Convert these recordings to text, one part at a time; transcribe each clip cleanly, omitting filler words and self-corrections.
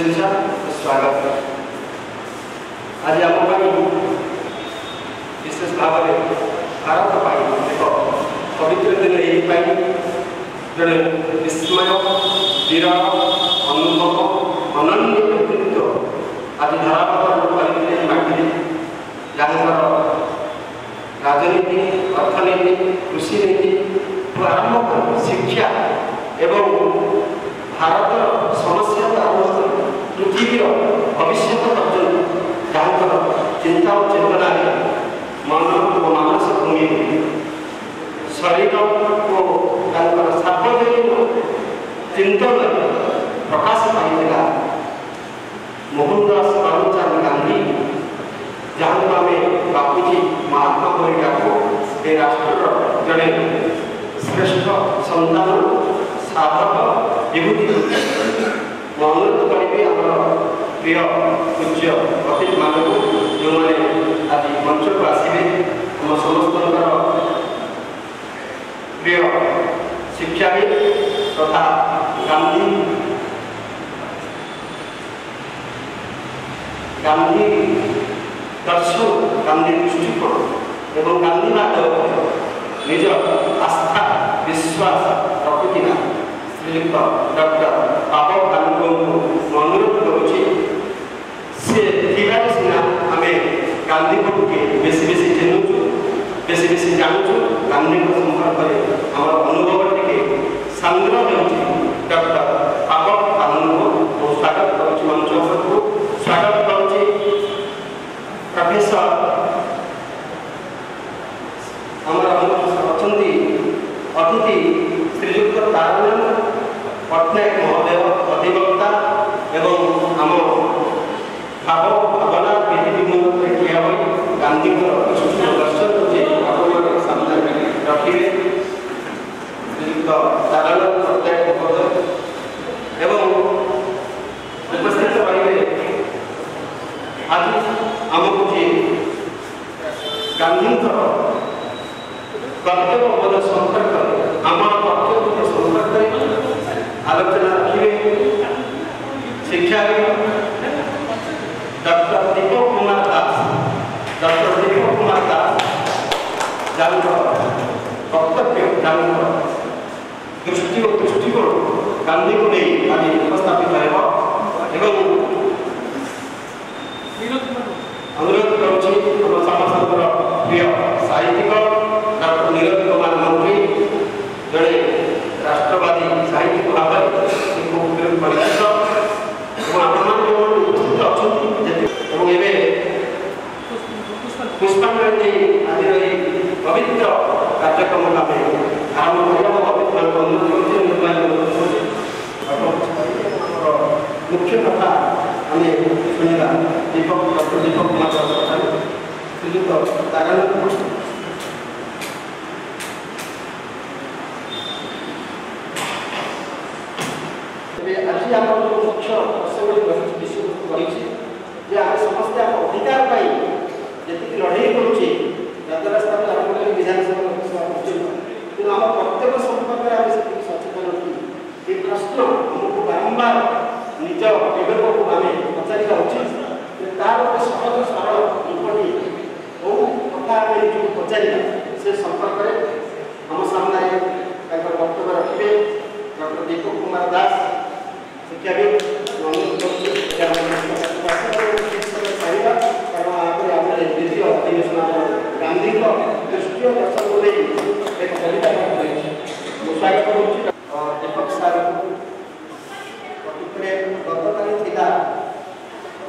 शुभेच्छा स्वागत। आज आम विशेष भाव में भारत एक पवित्र दिन यही जड़े विस्मय वीर अनुभव अनन्य व्यक्तित्व आज धारावाहिक करते माटी जहाँ राजनीति अर्थनीति कृषि नीति आरंभ कर शिक्षा एवं भारत समस्या पृथ्वी भविष्य पर्यटन जहाँ चिंता और चेतना मन और मानस भूमि शरीर और सार्वजनिक चिंतन प्रकाश पाई मोहनदास करमचंद गांधी जहाँ आम बापूजी महात्मा बही राष्ट्र जड़े श्रेष्ठ सन्तान साधक विभूति अनुरोध करी प्रिय पूज्य अतिथि मानक जो मैंने आज मंच को आसवे आम समस्त प्रिय शिक्षाविद तथा गांधी दर्शन गांधी दृष्टिकोण एवं गांधीवाद निज आस्था विश्वास रखुना श्रीयुक्त डॉक्टर पापक गांधी को अनुरोध करुचे सीना आम गांधी को बेसी बेसी चिन्हु बेसी बेसी जानूँ गांधी संपर्क में आम अनुभव टे सांद्र डॉक्टर पापक गांधी को स्वागत करुच्ची मंच को स्वागत करुच्ची प्रोफेसर अतिथि श्रीयुक्त तारानंद पट्टनायक महोदय अधिवक्ता एवं आम भाव भावना विधि विमोचन किया गांधी दर्शन सामने रखिए श्रीयुक्त तारानंद पट्टनायक महोदय एवं उपस्थित रही आज आमको गांधी कर्तव्य बोध संपर्क आम कर्तव्य संपर्क आलोचना रखिए शिक्षाविद डॉक्टर दीपक कुमार दास जहाँ वक्तव्य जहाँ दृष्टि और दृष्टिकोण गांधी को नहीं आज उपस्थापित है अनुरोध करुच्ची समस्त प्रिय साहित्यिक डॉक्टर नीरज कुमार मंत्री जड़े राष्ट्रवादी साहित्यिक भाव परिचित उपस्थित अच्छा पुष्पांजलि आज पवित्र कार्यक्रम आरंभ मुख्य कथा आम शुणा दीपक डॉक्टर दीपक कुमार श्रीयुक्त तारानंद आज आम मुख्य विषय वस्तु आम समस्ते आम अधिकार जी लड़े करुचे राजरास्ता आरंभ कर विधानसभा कि आम प्रत्येक संपर्क में आम से सचेतन कि प्रश्न आमको बारंबार निज विवेक को आम पचारा उचित तार गोटे सहज सरल रूपटी कौ कथा आम निजी पचारा से संपर्क में आम सामने वक्तव्य रखिए डॉक्टर दीपक कुमार दास शिक्षाविद द्वितीय अधिवेशन गांधी दृष्टि दर्शन को एक कविता स्वागत करुच्ची दीपक सार गतकाली थी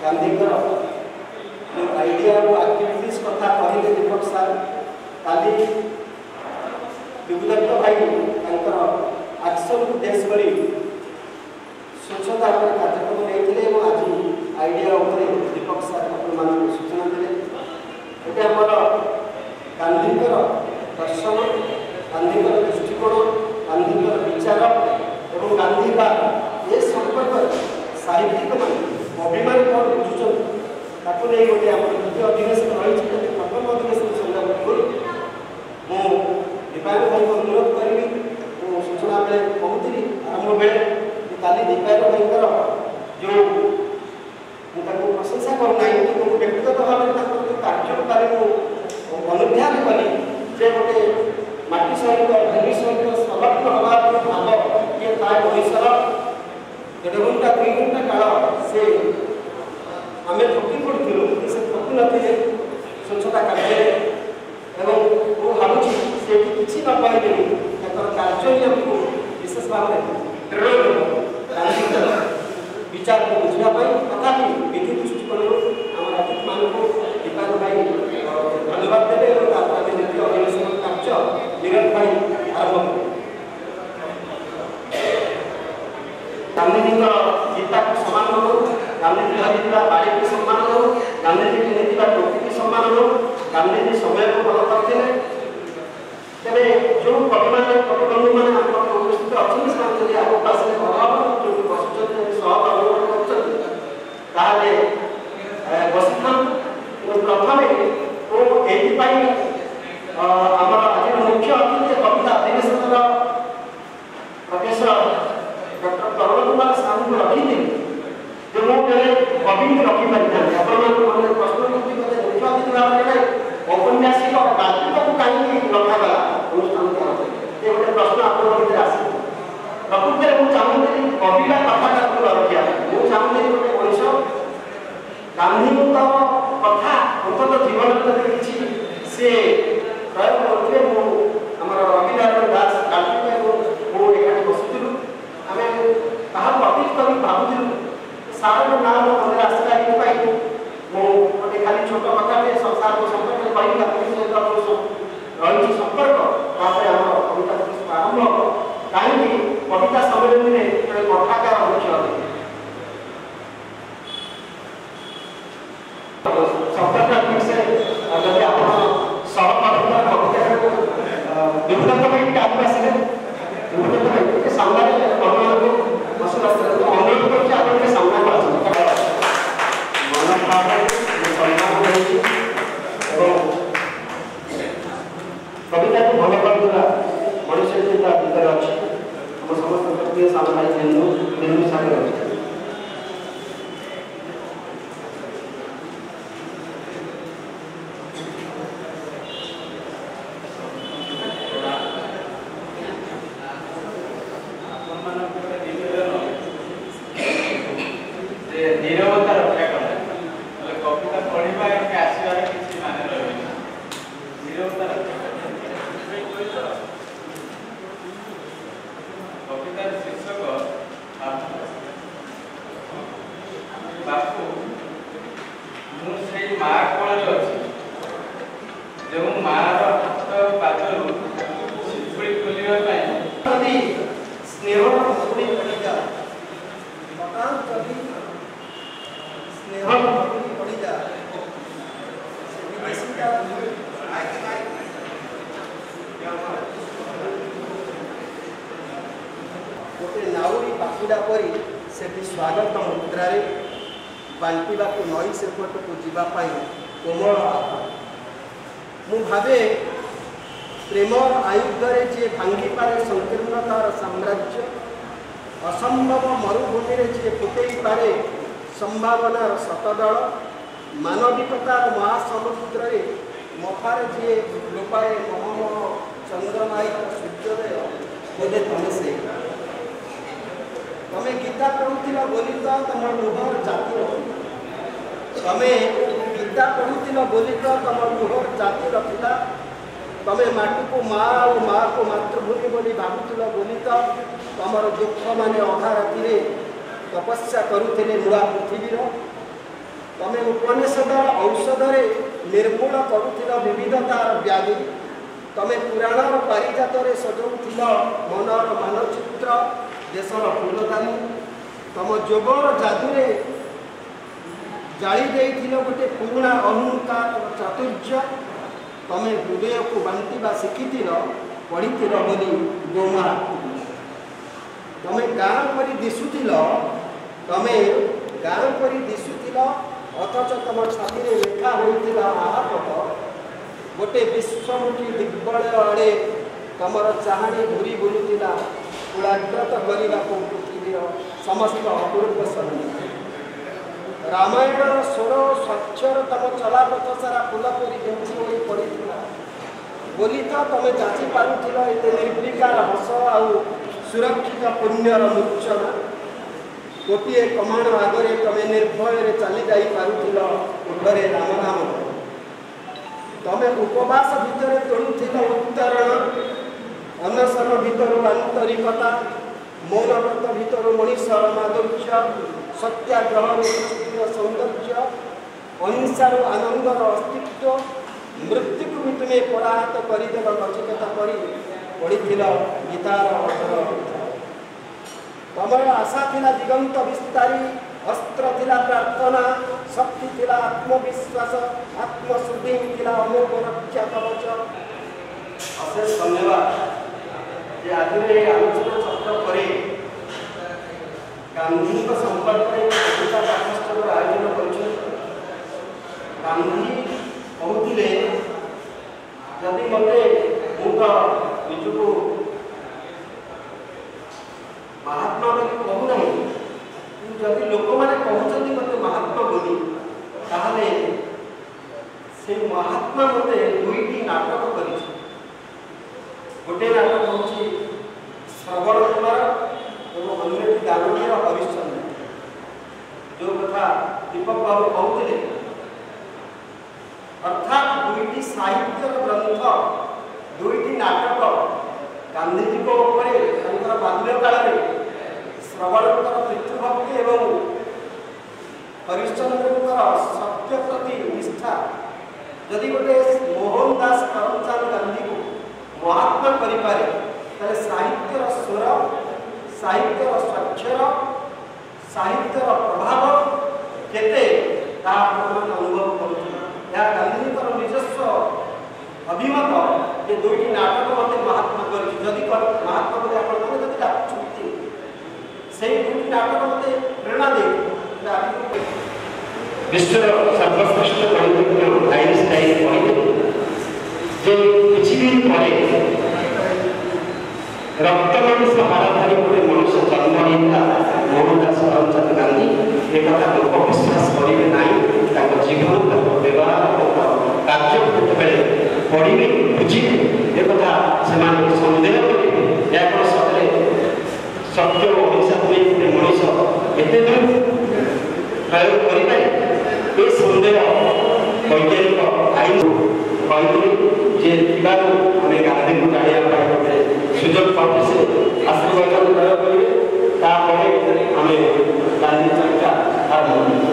गांधी जो आइडिया और एक्टिविटीज कथा कहले दीपक सार काली विभुदत्त भाई एक्शन को देश कर स्वच्छता कार्यक्रम नहीं आज आइडिया दीपक सार मान सूचना देते ये आमर गांधी दर्शन गांधी दृष्टिकोण गांधी विचार और गांधीवाद ये संपर्क साहित्यिक मान अभिमान कौन बुझुं ताकू नहीं गोटे आम द्वितीय अधिवेशन रही प्रथम अधिवेशन संग्राम मुझे दीपायन भाई को अनुरोध करी सूचना बेले कहूली आरंभ बेले काली दीपायन भाई जो तथापि विधि दृष्टिकोण आम अतिथि मानक दीपान भाई धन्यवाद देवे और अधिवेशन कार्य निरंतर भाई आरंभ गांधीजी गीता को सम्मान करो, गांधीजी धरी बाड़ी की सम्मान करो, गांधीजी की टोपी की सम्मान करो, गांधीजी समय को भल करते तेरे जो कविबंधु मैंने उपस्थित अच्छे आगे पास जो बस बसी था प्रथम आम आज मुख्य अतिथि कविता अधिवेशन प्रोफेसर डॉक्टर तरुण कुमार साहू को रखी जो मुझे कवि रखी पारि आप प्रश्न मुख्य अतिथि भाव में औपन्यासिक गाल्पिक को कहीं रखागला अनुष्ठान ये गोटे प्रश्न आप आस प्रकृत में मुझे चाहूँगी कविता कथाकार को रखा मुझे चाहूँगी गोटे मनुष्य गांधी कथा अंतत जीवन किसी सी प्रयोग करते रविनारायण दास गाल्पिक एकाठी बसुलू आम क्या अतीत कर भावुलू सार नाम मन आसला ये गोटे खाली छोट कथा संसार संपर्क रही संपर्क आम कविता आरंभ कहीं कविता सम्मेलन में कथाकार मुख्य शब्दटा ठीक से जब आप सहपाठी कविता विभुदत्त आदिवासी विभुदत्त सामने अनुरोध कर सामना कविता को भल कर मनुष्य भीतर अच्छे आम समस्त सामने नेहरू सागर अच्छे गोटे नाउरी पाखुड़ा परी से स्वागत मुद्रा बांटा को नई सेपट को जीवाई कोमल मु भावे प्रेमर आयुधे जी भांगी पारे संकीर्णतार साम्राज्य असंभव मरुभूमि जी फुटई पारे संभावनार शतदल मानविकतार महासमुद्र मफार जी लोपाए महमह चंद्रमायिक सूर्योदय बोधे तमें से तमें गीता पढ़ुला बोली तो तुम लुहर जाति तमें गीता पढ़ुला बोली तो तुम लुहर जाति रखा तमें माटी को माँ और माँ को मातृभूमि बोली भावुल बोली तो तुम दुख मान अधा राति तपस्या करुले नुआ पृथ्वीर तमें उपनिषद औषध निर्मूल करुला विविधतार व्याधि तमें पुराण पारिजात सजाऊल मनर मानचित्र देशर फूलदानी तुम जोगर जादुरे जाली देथिल गोटे पुराणा अहंकार चातुर्य तमें हृदय को बांटा शिखिल पढ़ी बोली गोमा तमें गाँ पर दिशुल तमें गाँ पर दिशुल अथच तुम छाती लेखा होता महापथ गोटे विश्वमुखी दिग्बलय आड़े तुमर चाहाणी घूरी बुलूला पुराग्रत करने को पृथ्वीर समस्त अपूर्व संगीत रामायण स्वर स्वच्छर तुम चलापथ सारा फुलपरी बिंची हो पड़ा बोली तो तुम जाची पारुल एत निर्विकार हस आउ सुरक्षित पुण्यर मूर्छना गोटे कमाण आगे तुम निर्भय चली जा पारुल उर्धरे राम नाम तुम उपवास भितर तोड़ुल उत्तरण अनशन भितर आंतरिकता मौन व्रत भितर मनीषर माधुर्य सत्याग्रह सौंदर्य अहिंसार आनंदर अस्तित्व मृत्यु को भी तुम्हें पराहत करदेव नचिकेता कर पढ़ी गीतार अर्थर तमर आशा थिला दिगंत विस्तारी अस्त्र थिला प्रार्थना शक्ति थिला आत्मविश्वास आत्मशुद्धि थिला अमोघ रक्षा कवच। अशेष धन्यवाद जे आज आलोचना चक्र पर गांधी संपर्क में कविता पाठ्यक्रम आयोजन कर गांधी कहते जदि मत निजक महात्मा बोली कहूना जदि लोक मैंने कहते मत महात्मा बोली ताहले से महात्मा मत दुईटी नाटक कर गोटे नाटक हूँ श्रवण कुमार और अन्य दारुणीय हरिश्चंद्र जो कथा दीपक बाबू कहते अर्थात दुईटी साहित्य ग्रंथ दुईटी नाटक गांधीजी को बाल्य काल में श्रवणकर पितृभक्ति एवं हरिश्चंद्र सत्य प्रति निष्ठा जदि गोटे मोहनदास करमचंद गांधी को महात्मा करे साहित्यर स्वर साहित्यर स्वाक्षर साहित्यर प्रभाव केते अनुभव कर गांधी निजस्व अभिमत ये दुईटी नाटक मत महात्मा करी महात्मा बोले आप से दुईटी नाटक मत प्रेरणा दे विश्व सर्वश्रेष्ठ गणितज्ञ आइंस्टाइन जे किसी दिन पर रक्त मांस हाराधारी गोटे मनुष्य जन्म लेता मोहनदास करमचंद गांधी एक लोक विश्वास करेंगे ना जीवन व्यवहार कार्य पढ़े बुझे एक से सन्देह करेंगे या सतरे सत्य और अहिंसा गोटे मनीष एत दूर प्रयोग करें सन्देह वैज्ञानिक आईन कही आम गांधी को जाना सुजोग पाते से आशीर्वाद प्रयोग करेंगे आम गांधी चर्चा आरम्भ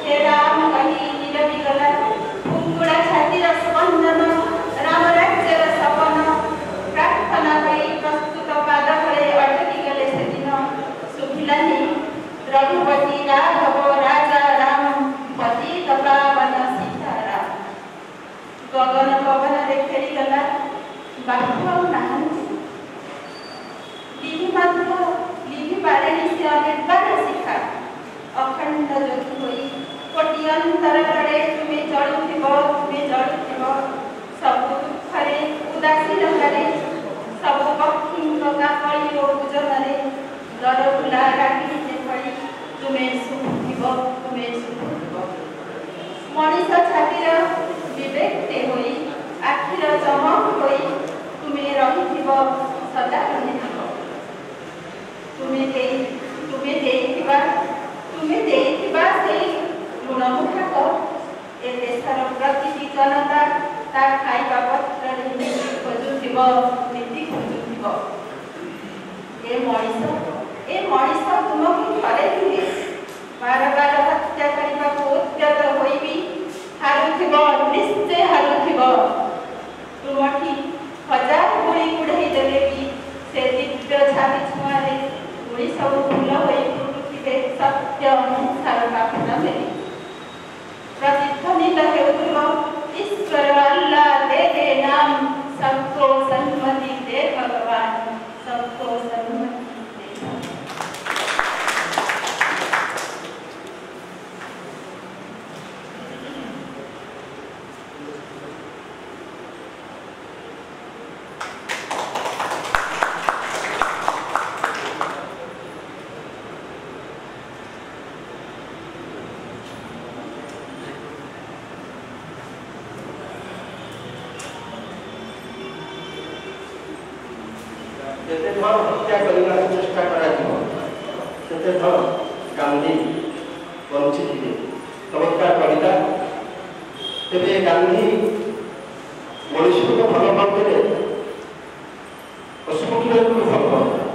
हे राम कही निरवि गला कुकुड़ा छातीर स्पंदन राम राज्यर सपन प्रार्थना कई प्रस्तुत पाद फले अटकी गले से दिन सुखिलानी रघुपति राघव राजा राम पति पावन सीताराम गगन पवन रे फेरी गला बाहु नाहंती लिभि मात्र लिभि पारेनी से निर्वाण शिखा अखंड ज्योति होई कोटि अंतर कड़े तुम्हें जड़ुथिब सब दुखरे उदासीन करे सब पक्षी काकली ओ पूजन रे दर फुला राखी से फड़ी तुम्हें सुखिब मनीष छातीर विवेकते होई आखिर चमक होई तुम्हें रहिथिब सदा रहिथिब तुम्हें देइथिबा से ऋणमुखाक ए देशर प्रतिटी जनता ता खाइबा पत्र खोजुथिब नीति खोजुथिब ए मनीष तुमको थरे नुहे बार बार हत्या करने को उद्यत होइबी हारुथिब निश्चय हारुथिब तुमठी हजार गुड़ी गुड़ाई देले भी से दिव्य छाती छुआरे गुड़ी सब फूल होई फुटुथिबे सत्य अनुसार पाखना मेरी प्रतिध्वनित हेउथिब ईश्वर अल्लाह दे नाम सबको सन्मति दे भगवान सबको सन्मति जिते धर हत्या करने चेष्टा करते धर गांधी बंची थे चमत्कार कविता तेरे गांधी मनुष्य को भल पाते पशु पक्षी को भल पाते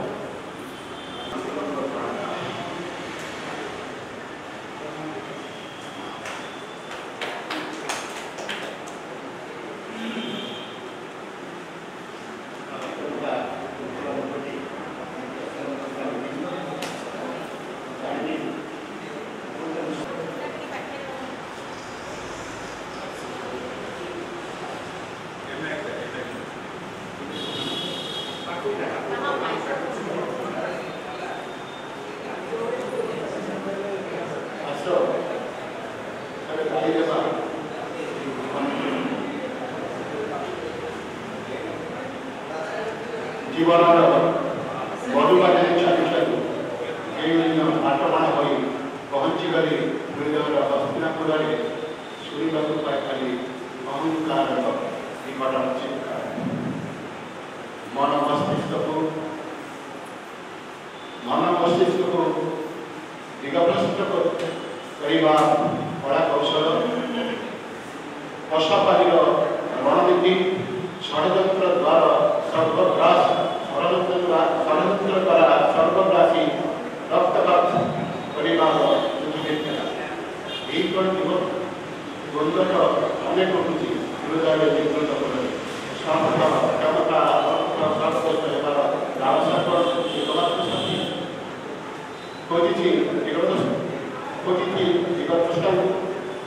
जीवन मधुबाटे छाड़ी आटमाण हो पहुँची गली हस्तिनापुर शुणा खाली अहंकार निकट चित्कार मन मस्तिष्क को दिगभ्रष्ट करने कला कौशल पशापाली रणनीति षड्यंत्र द्वारा सर्वग्रास षड्यंत्र द्वारा सर्वग्रासी रक्तपात करने द्वंद्व अनेक रुचि विरोध नेतृत्व कर क्षमता खोजी दिगद्रष्टा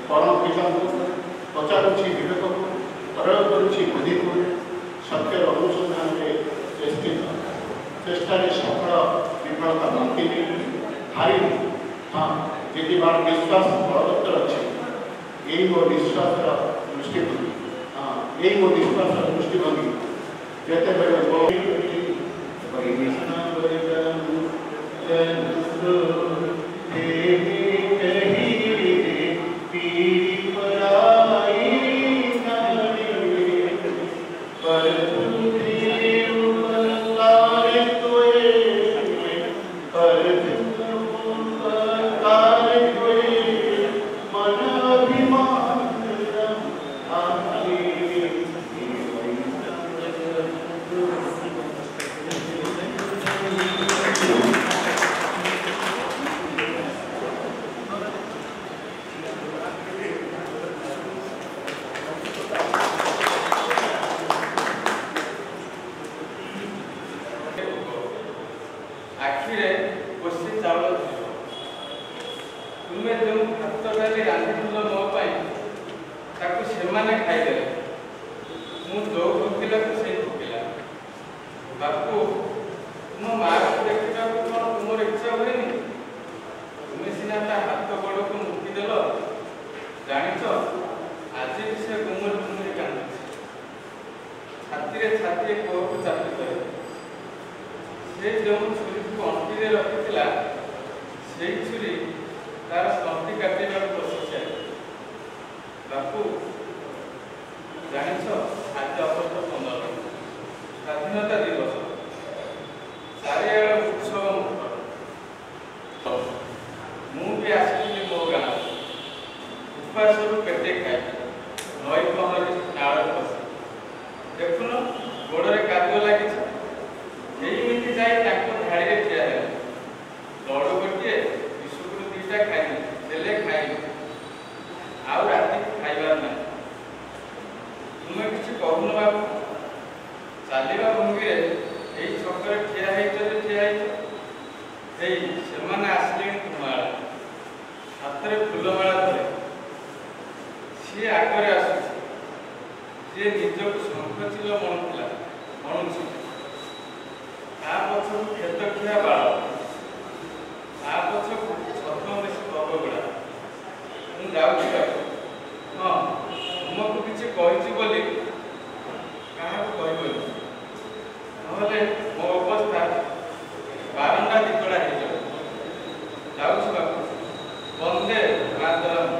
परम कृष्ण पचारुची विवेक को प्रयोग करुच्ची बुद्धि को सत्य अनुसंधान चेष्टा सफल विफलता मानती हारी हाँ जी बार विश्वास बलवत्तर अच्छे यही मो विश्वास दृष्टिभंगी हाँ यही मो विश्वास दृष्टिभंगी जिते ବୁଟ ଡାଲି ରାନ୍ଧିଥିଲ ମୋ ପାଇଁ ତାକୁ ସେମାନେ ଖାଇଦେଲେ। ମୁଁ ଯୋଉ ଭୋକିଲାକୁ ସେଇ ଭୋକିଲା। ବାପୁ, ତୁମ ମାଆକୁ ଦେଖିବାକୁ କ'ଣ ତୁମର ଇଚ୍ଛା ହୁଏନି? ତୁମେ ସିନା ତା ହାତ ଗୋଡ଼କୁ ମୁକିଦେଲ। ଜାଣିଛ, ଆଜି ବି ସେ ଗୁମୁରି ଗୁମୁରି କାନ୍ଦୁଛି। ଛାତିରେ ଛାତିଏ ପୁଅକୁ ଚାପି ଧରେ। ସେ ଯେଉଁ ଛୁରୀକୁ ଅଣ୍ଟିରେ ରଖିଥିଲା ସେଇ ଛୁରୀ ତାର ତଣ୍ଟି କାଟିବାକୁ ବସିଯାଏ। ବାପୁ, ଜାଣିଛ, ଆଜି ଅଗଷ୍ଟ 15, ସ୍ୱାଧୀନତା ଦିବସ। ଚାରିଆଡ଼ ଉତ୍ସବ ମୁଖର। ମୁଁ ବି ଆସିଥିଲି ମୋ ଗାଁକୁ। ଉପାସରୁ ପେଟେ ଖାଇ ନଈ ପହଁରି ନାଳରେ ବସି। ଦେଖୁନ, ଗୋଡ଼ରେ କାଦୁଅ ଲାଗିଛି। ଏଇମିତି ଯାଇ ତାଙ୍କ ଧାଡ଼ିରେ ଠିଆ ହେଲେ। ଲଡ଼ୁ ଗୋଟିଏ, ବିସ୍କୁଟ ଦୁଇଟା ଖାଇଲି, ହେଲେ ଖାଇଲି। ଆଉ ରାତିକି ଖାଇବାର ନାହିଁ। ତୁମେ କିଛି କହୁନ ବାବୁ? ଚାଲିବା ଭଙ୍ଗୀରେ ଏଇ ଛକରେ ଠିଆ ହେଇଛ ଯେ ଠିଆ ହେଇଛ। ହେଇ ସେମାନେ ଆସିଲେଣି ତୁମ ଆଡ଼େ, ହାତରେ ଫୁଲମାଳା ଧରେ। ସିଏ ଆଗରେ ଆସୁଛି। ଯିଏ ନିଜକୁ ଶଙ୍ଖଚିଲ ମଣୁଥିଲା ମଣୁଛି। ତା ପଛକୁ କ୍ଷେତଖିଆ ବାଳ, ତା ପଛକୁ ଛଦ୍ମବେଶୀ ବଗଗୁଡ଼ା। ମୁଁ ଯାଉଛି ବାବୁ। ହଁ, ତୁମକୁ କିଛି କହିଛି ବୋଲି କାହାକୁ କହିବନି, ନହେଲେ ମୋ ଅବସ୍ଥା ବାରଣ୍ଡା ଦିକଡ଼ା ହେଇଯିବ। ଯାଉଛି ବାବୁ। ବନ୍ଦେ ମାତରମ୍।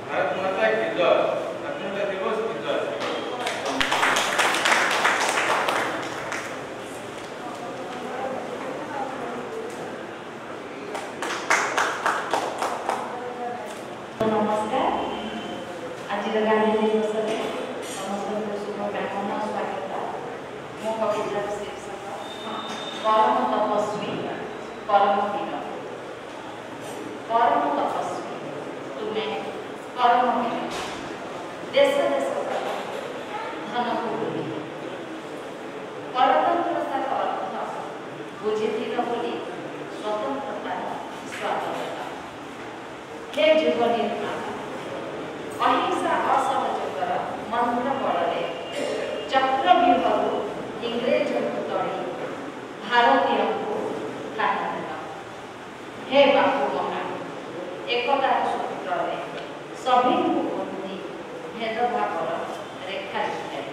ଭାରତ ମାତା କି ଜୟ। ସ୍ୱାଧୀନତା ଦିବସ କି ଜୟ। नमस्कार। आज गांधी दिवस समस्त शुभ कामना स्वागत। मो कविता शीर्षक परम तपस्वी परम वीर। परम तपस्वी तुम्हें परम वीर। देश देश धन को भूली परतंत्रता अर्थ बुझीथिल बोली स्वतंत्रता स्वाधीनता। हे जुग निर्माता, अहिंसा असहयोगर मंत्र बड़े चक्रव्यूहू इंग्रेज को तड़ी भारतीय को ठाण देल। हे बापू महान, एकतार सूत्र सभी को बंधी भेदभाव रेखा दिखाइल।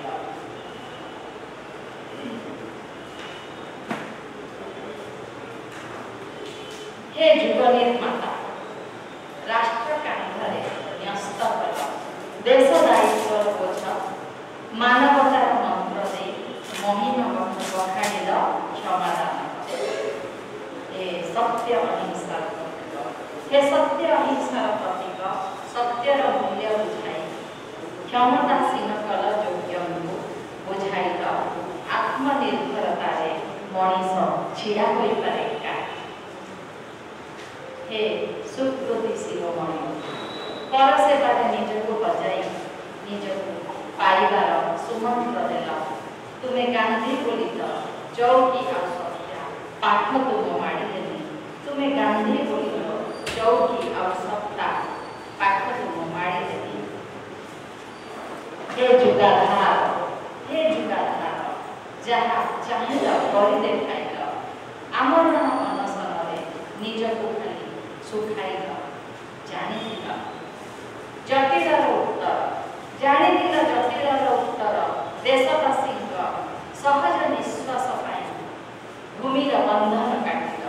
हे जुग निर्माता, राष्ट्र कांधरे न्यस्त कल देश दायित्वर बोझ मानवतार मंत्र दे महिम बखाणिल क्षमादान। हे सत्य अहिंसार प्रतीक, हे सत्य अहिंसार प्रतीक सत्यर मूल्य बुझाई क्षमतासीन कल योग्य बुझाइल। आत्मनिर्भरतार मनीष छिड़ा होई पारे का। हे सुकृति शिरोमणि, पर सेवार निजको बजाई निजको पाइबार सुमंत्र देल। तुम्हें गांधी बोली तो चौकी आ सत्या पाठ तुम माड़ी देली। तुम्हें गांधी बोली तो चौकी आ सत्ता पाठ तुम माड़ी देली। हे जुगाधार, हे जुगाधार, जहाँ चाहिल करी देखाइल। आमरण अनशन निजको खाली सुखाइल। जानिथिल जटिलर उत्तर, जानिथिल जटिलर उत्तर देशवासी सहज निश्वास पाई भूमिर बंधन काटिल।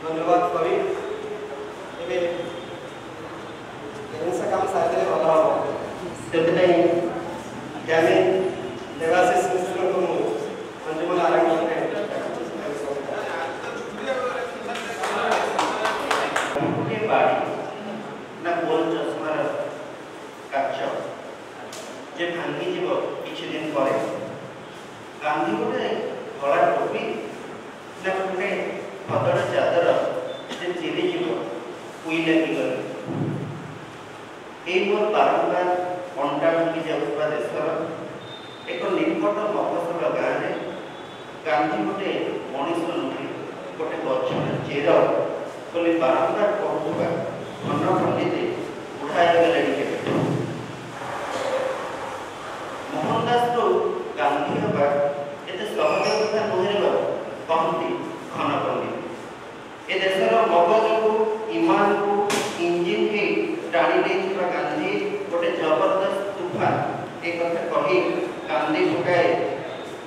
धन्यवाद कवि। हिंसा काम सारे भल हम से देवाशीष मिश्र को अंजुमन आरंभ ना गोल चश्मार काच जे भांगी जीव किछि दिन पर गांधी गोटे धला टोपी ना गोटे खदड़ चादर से चिरी जीव उई लगी गले এই মোर बारंबार अंडा ढुकी जाऊଥିବା देशर एक निकट मफसल गाँव गांधी गोटे मनीष नुहे गोटे गचर चेर बोली बारंबार कहूबा घन पंडित बुढ़ा गले मोहनदास को गांधी हवा एत सहज कथा नुहे कहती घन पंडित ए देशर मगज को ईमान को इंजिन के टाणी नहीं गांधी गोटे जबरदस्त तूफान एक कथा कही कांदी पकाए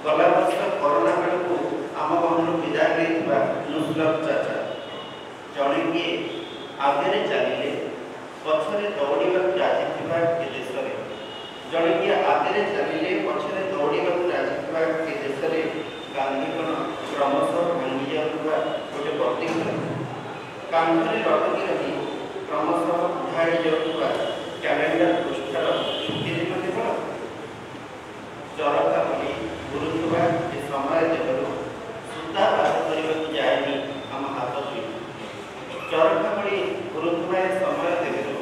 गला वर्ष कोरोना काल को आम गाँव विदाय नहीं नुसरत चाचा जड़े किए आगे चलिए पछरे दौड़ा राजी थी ए देश में जड़े किए आगे चलिए पछरे दौड़ा राजी ए देश में गांधी क्रमशः भांगी जाऊा गोटे प्रतिज्ञा कांधरे लटकी रही क्रमशः उठाई जाऊा कैलेंडर पृष्ठार छुट्टी दिन केवल चरखा बनी गुरुवा ए समय देवरू सूता बाहर करने को जाएनी आम हाथ दुई चरखा बनी गुरुवा ए समय देवरू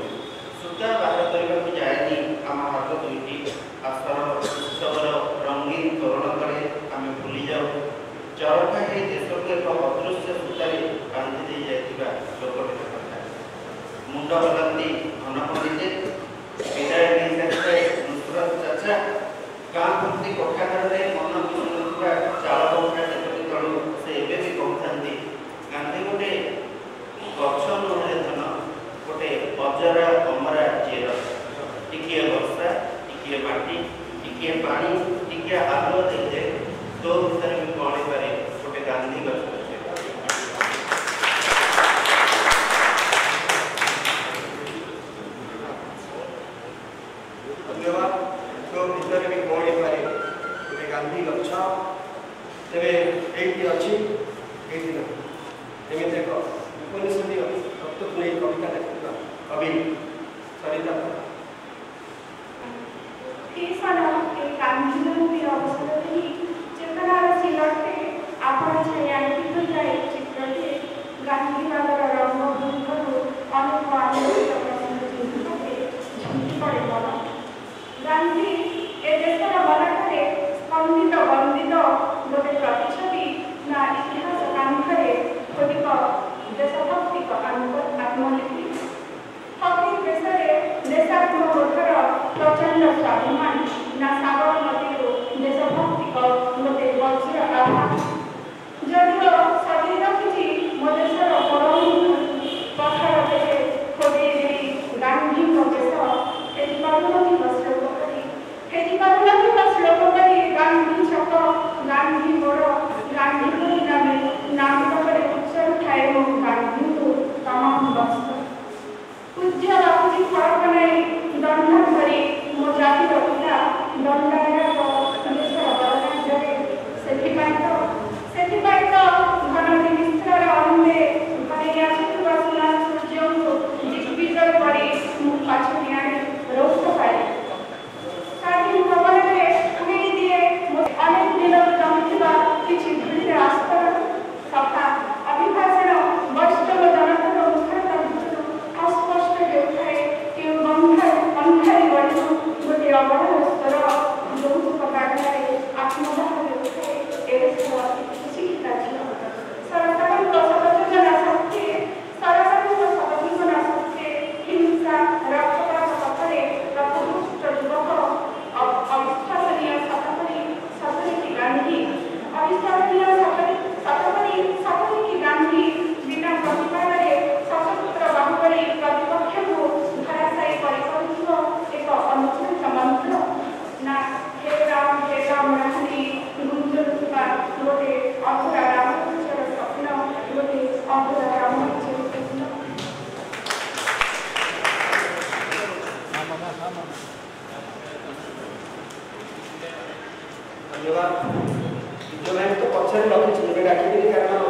सूता बाहर करने को जाएनी आम हाथ दुईटी आसर उत्सवर रंगीन तोरण तले आम भूली जाऊ चरखा ही देश को एक अदृश्य सूतारे बांधि दे जाइथिबा लोकटे कथा मुंड हलांती घन पंडित विदाय नहीं सकते नुसरत चाचा गाँ भक्ति कोठाघर में मन बुझुवा चाल पंखा टेकटी तलू से एबे भी कहते गांधी गोटे गछ नुहे धन गोटे अजरा अमरा चेर टिकिए वर्षा टिकिए माटी टिकिए पानी टिकिए आलो दे तो भीतर भी गणी पारे गोटे गांधी गछ धन्यवाद तो भीतर भी गणी पारे गोटे गांधी गछ तेरे एटी अच्छी एमती एक उपनिषदीय तत्व नहीं कविता लिखा कवि सरिता गांधी अवसर चेतनार शिलटे आपण छायांकित जाए चित्रटे गांधीवादर रंग बृंदरू अनेक आलोचित प्रसंग चिन्हते झुंकी पड़े मन गांधी ए देशर मनटे स्पंदित वंदित गोटे प्रतिच्छवि ना इतिहास कांधरे गोटिक देशभक्तिक आत्मलिपि हकी देशरे देशात्मबोधर प्रचंड स्वाभिमान ना सागर नदी देशभक्तिक गोटे वज्र आघात जदिव सदी रखी मो देशर परम पथर देहे खोदे गांधी देश एति पारुलधिक श्लोक करी गांधी छक गांधी मोड़ गांधी मोड़ नाम उत्सव ठाए मो गांधी को तमाम वस्त्र पूज्य रखी फड़क नहीं दंड धरी मो जाति पिता दंडायक देशर बड़कार्य से घन मिश्रर अंधे घरे आसुवा सुना सूर्य को दिग्विजय पड़ी पछुरी आनी रोष पाए स्वाधीन भवन में उड़ी दिए अनेक दिन जमीवा किसी धूल आस्तर सफा अभिभाषण वैष्णव जनतार मुखरता भितर अस्पष्ट होता कि अंधारी बढ़ू गोटे अबड़ स्तर यौतुक कारणरे आत्मदाह होता है शिक्षिता झील सरकार शपथ योजना सत्वे सरकार शपथ योजना सत्वे हिंसा रक्तपात पथरे रक्तदुष्ट युवक अविश्वसनीय सतरी की गांधी अविश्वसनीय सतरी की गांधी बिना प्रतिपाद सशस्त्र बाहुबली प्रतिपक्ष को धराशायी कर एक अनुचित मंत्र ना हे राम राहरी गुंजुवा गोटे अधुरा रामचर स्वप्न गोटे अधुरा रामचर स्वप्न धन्यवाद विद्यालय तो पक्षर लखी डाकिबी कारण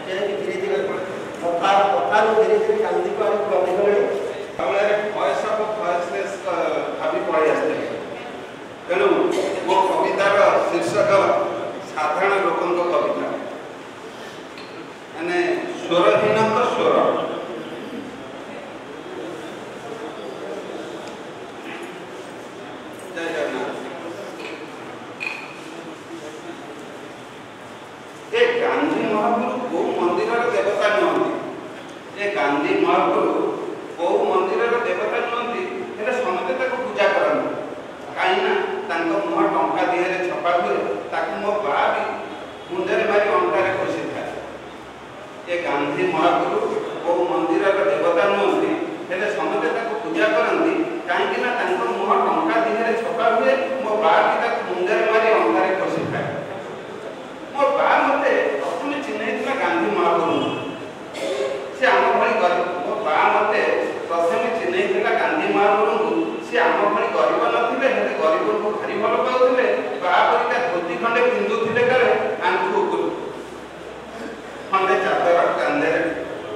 धीरे धीरे कथा धीरे धीरे गांधी को गले वॉइस ऑफ वॉइसलेस भावी पड़े आसते तेणु मो कवितार शीर्षक साधारण लोकों कविता मैंने स्वरहीन तो स्वर ମହାପ୍ରଭୁ କୋଉ ମନ୍ଦିରର ଦେବତା ନୁହନ୍ତି, ହେଲେ ସମସ୍ତେ ତାକୁ ପୂଜା କରନ୍ତି। କାହିଁକିନା ତାଙ୍କ ମୁହଁ ଟଙ୍କା ଦିହରେ ଛପା ହୁଏ, ତାକୁ ମୋ ବାଆ ବି ମୁଣ୍ଡରେ ମାରି ଅଣ୍ଟାରେ ଖୋସିଥାଏ। ଏ ଗାନ୍ଧୀ ମହାପ୍ରଭୁ କୋଉ ମନ୍ଦିରର ଦେବତା ନୁହନ୍ତି, ହେଲେ ସମସ୍ତେ ତାକୁ ପୂଜା କରନ୍ତି। କାହିଁକିନା ତାଙ୍କ ମୁହଁ ଟଙ୍କା ଦିହରେ ଛପା ହୁଏ, ମୋ ବାଆ ବି ତାକୁ ମୁଣ୍ଡରେ ମାରି ଅଣ୍ଟାରେ ଖୋସିଥାଏ। ମୋ ବାଆ ମୋତେ ପ୍ରଥମେ ଚିହ୍ନେଇଥିଲା ଗାନ୍ଧୀ ମହାପ୍ରଭୁ। ସେ ଆମ ଭଳି ଗରିବ, ମୋ ବାଆ ମୋତେ ପ୍ରଥମେ ଚିହ୍ନେଇଥିଲା ଗାନ୍ଧୀ ମହାପ୍ରଭୁଙ୍କୁ। ସେ ଆମ ଭଳି ଗରିବ ନଥିଲେ, ହେଲେ ଗରିବଙ୍କୁ ଭାରି ଭଲ ପାଉଥିଲେ। ବାଆ ପରିକା ଧୋତି ଖଣ୍ଡେ ପିନ୍ଧୁଥିଲେ କାଳେ ଆଣ୍ଠୁ ଉପରୁ, ଖଣ୍ଡେ ଚାଦର କାନ୍ଧରେ,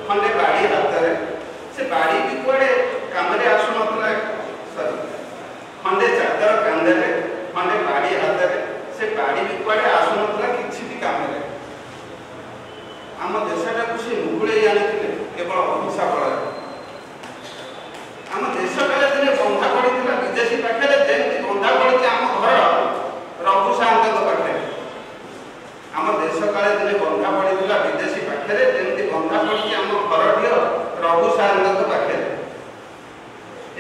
ଖଣ୍ଡେ ବାଡ଼ି ହାତରେ। ସେ ବାଡ଼ି ବି କୁଆଡ଼େ କାମରେ ଆସୁନଥିଲା, ଖଣ୍ଡେ ଚାଦର କାନ୍ଧରେ, ଖଣ୍ଡେ ବାଡ଼ି ହାତରେ। ସେ ବାଡ଼ି ବି କୁଆଡ଼େ ଆସୁନଥିଲା କିଛି ବି କାମରେ। ଆମ ଦେଶଟାକୁ ସେ ମୁକୁଳେଇ ଆଣିଥିଲେ କେବଳ ଅହିଂସା ବଳରେ। ଆମ ଦେଶ କାଳେ ଦିନେ ବନ୍ଧା ପଡ଼ିଥିଲା ବିଦେଶୀ ପାଖରେ, ଯେମିତି ବନ୍ଧା ପଡ଼ିଛି ଆମ ଘର ରଘୁ ସାଆନ୍ତଙ୍କ ପାଖରେ। ଆମ ଦେଶ କାଳେ ଦିନେ ବନ୍ଧା ପଡ଼ିଥିଲା ବିଦେଶୀ ପାଖରେ, ଯେମିତି ବନ୍ଧା ପଡ଼ିଛି ଆମ ଘରଟିର ରଘୁ ସାଆନ୍ତଙ୍କ ପାଖରେ।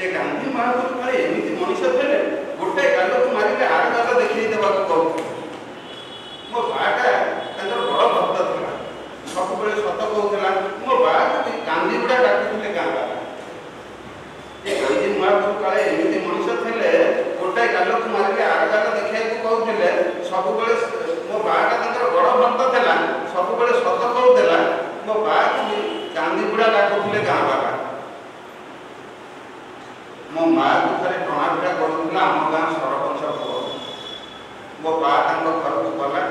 ଏ ଗାନ୍ଧୀ ମହାପ୍ରଭୁ କାଳେ ଏମିତି ମଣିଷ ଥିଲେ, ଗୋଟେ ଗାଲକୁ ମାରିଲେ ଆର ଗାଲ ଦେଖେଇ ଦେବାକୁ କହୁଥିଲେ। ମୋ ବାଆଟା ତାଙ୍କର ବଡ଼ ଭକ୍ତ ଥିଲା, ସବୁବେଳେ ସତ କହୁଥିଲା। ମୋ ବାଆକୁ ବି ଗାନ୍ଧୀ ଗୁଡ଼ା ଡାକୁଥିଲେ ଗାଁ ବାଲା। ଏ ଗାନ୍ଧୀ ମହାପ୍ରଭୁ କାଳେ ଏମିତି ମଣିଷ ଥିଲେ, ଗୋଟାଏ ଗାଲକୁ ମାରିଲେ ଆର ଗାଲ ଦେଖେଇବାକୁ କହୁଥିଲେ। ସବୁବେଳେ ମୋ ବାଆଟା ତାଙ୍କର ବଡ଼ ଭକ୍ତ ଥିଲା, ସବୁବେଳେ ସତ କହୁଥିଲା। ମୋ ବାଆକୁ ବି ଗାନ୍ଧୀ ଗୁଡ଼ା ଡାକୁଥିଲେ ଗାଁ ବାଲା। ମୋ ମାଆକୁ ଥରେ ଟଣାଫିଟା କରୁଥିଲା ଆମ ଗାଁ ସରପଞ୍ଚ ପୁଅ। ମୋ ବାଆ ତାଙ୍କ ଘରକୁ ଗଲା,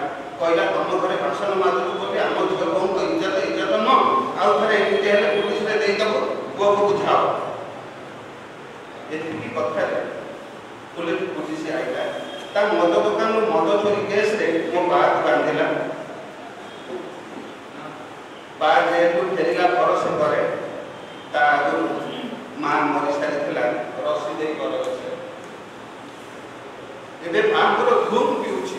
କହିଲା ତମ ଘରେ ବାସନ ମାଜୁଛୁ ବୋଲି ଆମ ଝିଅ ବୋଉଙ୍କ ଇଜ୍ଜତ ନୁହଁ, ଆଉ ଥରେ ଏମିତି ହେଲେ ପୁଲିସରେ ଦେଇଦେବୁ, ପୁଅକୁ ବୁଝାଅ। ଏତିକି କଥାରେ ପୁଲିସ ଆଇଲା। ତା ମଦ ଦୋକାନରୁ ମଦ ଚୋରି କେସ୍ରେ ମୋ ବାଆକୁ ବାନ୍ଧିଲା। ବାଆ ଯେହେତୁ ଫେରିଲା ବରଷ ପରେ, ତା ଆଗରୁ ମା ମରିସାରିଥିଲା, ରସି ଦେଇ ଗଲେ। ଏବେ ମାଙ୍କର ଧୂମ ପିଉଛି,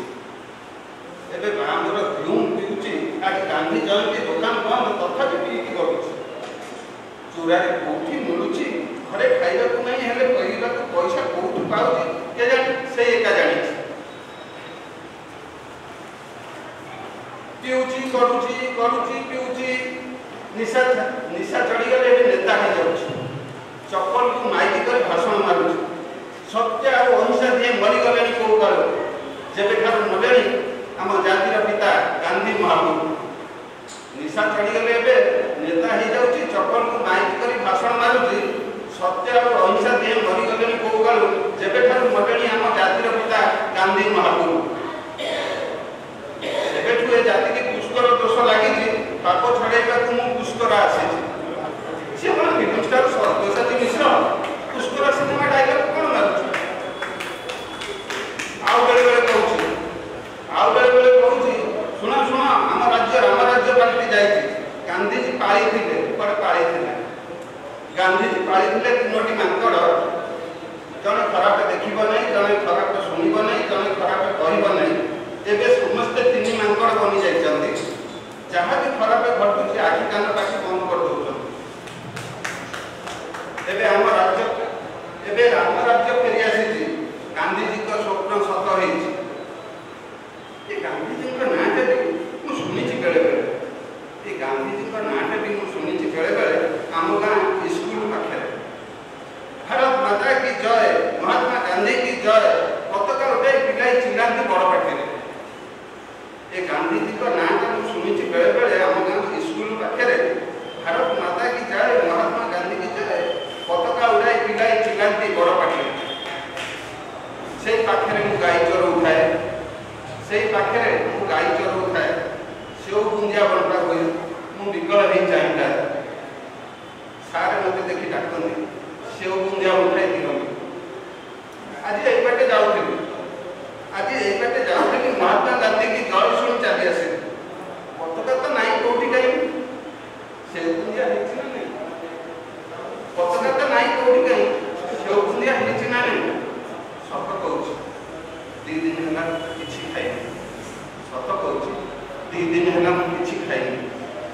ଏବେ ମାଙ୍କର ଧୂମ ପିଉଛି। ଆଜି ଗାନ୍ଧୀ ଜୟନ୍ତୀ, ଦୋକାନ ବନ୍ଦ, ତଥାପି ପିଇକି ଗଡୁଛି। ଚୋରାରେ କୋଉଠି ମିଳୁଛି, ଘରେ ଖାଇବାକୁ ନାହିଁ, ହେଲେ କରିବାକୁ ପଇସା କୋଉଠୁ ପାଉଛି କେଜାଣି, ସେ ଏକା ଜାଣିଛି। ପିଉଛି, ଗଡୁଛି, ପିଉଛି। ନିଶା ଚଢିଗଲେ ଏବେ ନେତା ହେଇଯାଉଛି। ଚପଲକୁ ମାଇକି କରି ଭାଷଣ ମାରୁଛି। ସତ୍ୟ ଆଉ ଅହିଂସା ଦିଏ ମରିଗଲେଣି କୋଉ କାଳ, ଯେବେଠାରୁ ମଲେଣି ଆମ ଜାତିର ପିତା ଗାନ୍ଧୀ ମହାପ୍ରଭୁ। ନିଶା ଚଢିଗଲେ ଏବେ ନେତା ହେଇଯାଉଛି, ଚପଲକୁ ମାଇକି କରି ଭାଷଣ ମାରୁଛି। ସତ୍ୟ ଆଉ ଅହିଂସା ଦିଏ ମରିଗଲେଣି କୋଉ କାଳ, ଯେବେଠାରୁ ମଲେଣି ଆମ ଜାତିର ପିତା ଗାନ୍ଧୀ ମହାପ୍ରଭୁ। ସେବେଠୁ ଏ ଜାତିକି ପୁଷ୍କର ଦୋଷ ଲାଗିଛି, ପାପ ଛଡ଼େଇବାକୁ ମୁଁ ପୁଷ୍କର ଆସିଛି। ସିଏ କଣ minister Sabyasachi Mishra Pushkar cinema dialogue କଣ ମାରୁଛି? ଆଉ ବେଳେବେଳେ କହୁଛି ଶୁଣ ଆମ ରାଜ୍ୟ ରାମ ରାଜ୍ୟ ପାଲଟି ଯାଇଛି। ଗାନ୍ଧୀଜୀ ପାଳିଥିଲେ, କୁଆଡ଼େ ପାଳିଥିଲେ? ଗାନ୍ଧୀଜୀ ପାଳିଥିଲେ 3ଟି ମାଙ୍କଡ଼। ଜଣେ ଖରାପ ଦେଖିବ ନାହିଁ, ଜଣେ ଖରାପ ଶୁଣିବ ନାହିଁ, ଜଣେ ଖରାପ କହିବ ନାହିଁ। ଏବେ ସମସ୍ତେ 3 ମାଙ୍କଡ଼ ବନି ଯାଇଛନ୍ତି। ଯାହା ବି ଖରାପ ଘଟୁଛି ଆଖି କାନ ପାଖି ବନ୍ଦ କରିଦେଉଛନ୍ତି। ଏବେ ରାମ ରାଜ୍ୟ ଫେରି ଆସିଛି। ଗାନ୍ଧୀଜୀଙ୍କ ସ୍ୱପ୍ନ ସତ ହେଇଛି। ଏ ଗାନ୍ଧୀଜୀଙ୍କ ନାଁଟା ବି ମୁଁ ଶୁଣିଛି ବେଳେବେଳେ। ଆମ ଗାଁ ସ୍କୁଲ ପାଖରେ ଭାରତ ମାତା କି ଜୟ, ମହାତ୍ମା ଗାନ୍ଧୀ କି ଜୟ ପତାକା ଉଠାଇ ପିଲାଏ ଚିଲାନ୍ତି ବଡ଼ ପାଖରେ। ଏ ଗାନ୍ଧୀଜୀଙ୍କ ନାଁଟା ମୁଁ ଶୁଣିଛି ବେଳେବେଳେ। ଆମ ଗାଁ ସ୍କୁଲ ପାଖରେ ଭାରତ ମାତା କି ଜୟ, ମହାତ୍ମା ଗାନ୍ଧୀ କି ଜୟ ପତାକା ଉଡ଼ାଇ ପିଲାଏ ଚିଲାନ୍ତି ବଡ଼ ପାଖରେ। ସେଇ ପାଖରେ ମୁଁ ଗାଈ ଚରଉଥାଏ, ସେଉ ବୁନ୍ଦିଆ ବଣ୍ଟା ହୁଏ। ମୁଁ ବିକଳ ହେଇ ଚାହିଁଥାଏ। ସାର୍ ମୋତେ ଦେଖି ଡାକନ୍ତି, ସେଉ ବୁନ୍ଦିଆ ବଣ୍ଟାଇ ଦିଅନ୍ତି। ଆଜି ଏଇପଟେ ଯାଉଥିଲି, ମହାତ୍ମା ଗାନ୍ଧୀ କି ଜୟ ଶୁଣି ଚାଲି ଆସିଲି। ପତାକା ତ ନାହିଁ କୋଉଠି କାହିଁ, ସେଉ ବୁନ୍ଦିଆ ହେଇଛି ନା ନାହିଁ? ପତାକା ତ ନାହିଁ କୋଉଠି କାହିଁ, ସେଉ ବୁନ୍ଦିଆ ହେଇଛି ନା ନାହିଁ? ସତ କହୁଛି 2 ଦିନ ହେଲା କିଛି ଖାଇନି। ସତ କହୁଛି 2 ଦିନ ହେଲା ମୁଁ କିଛି ଖାଇନି।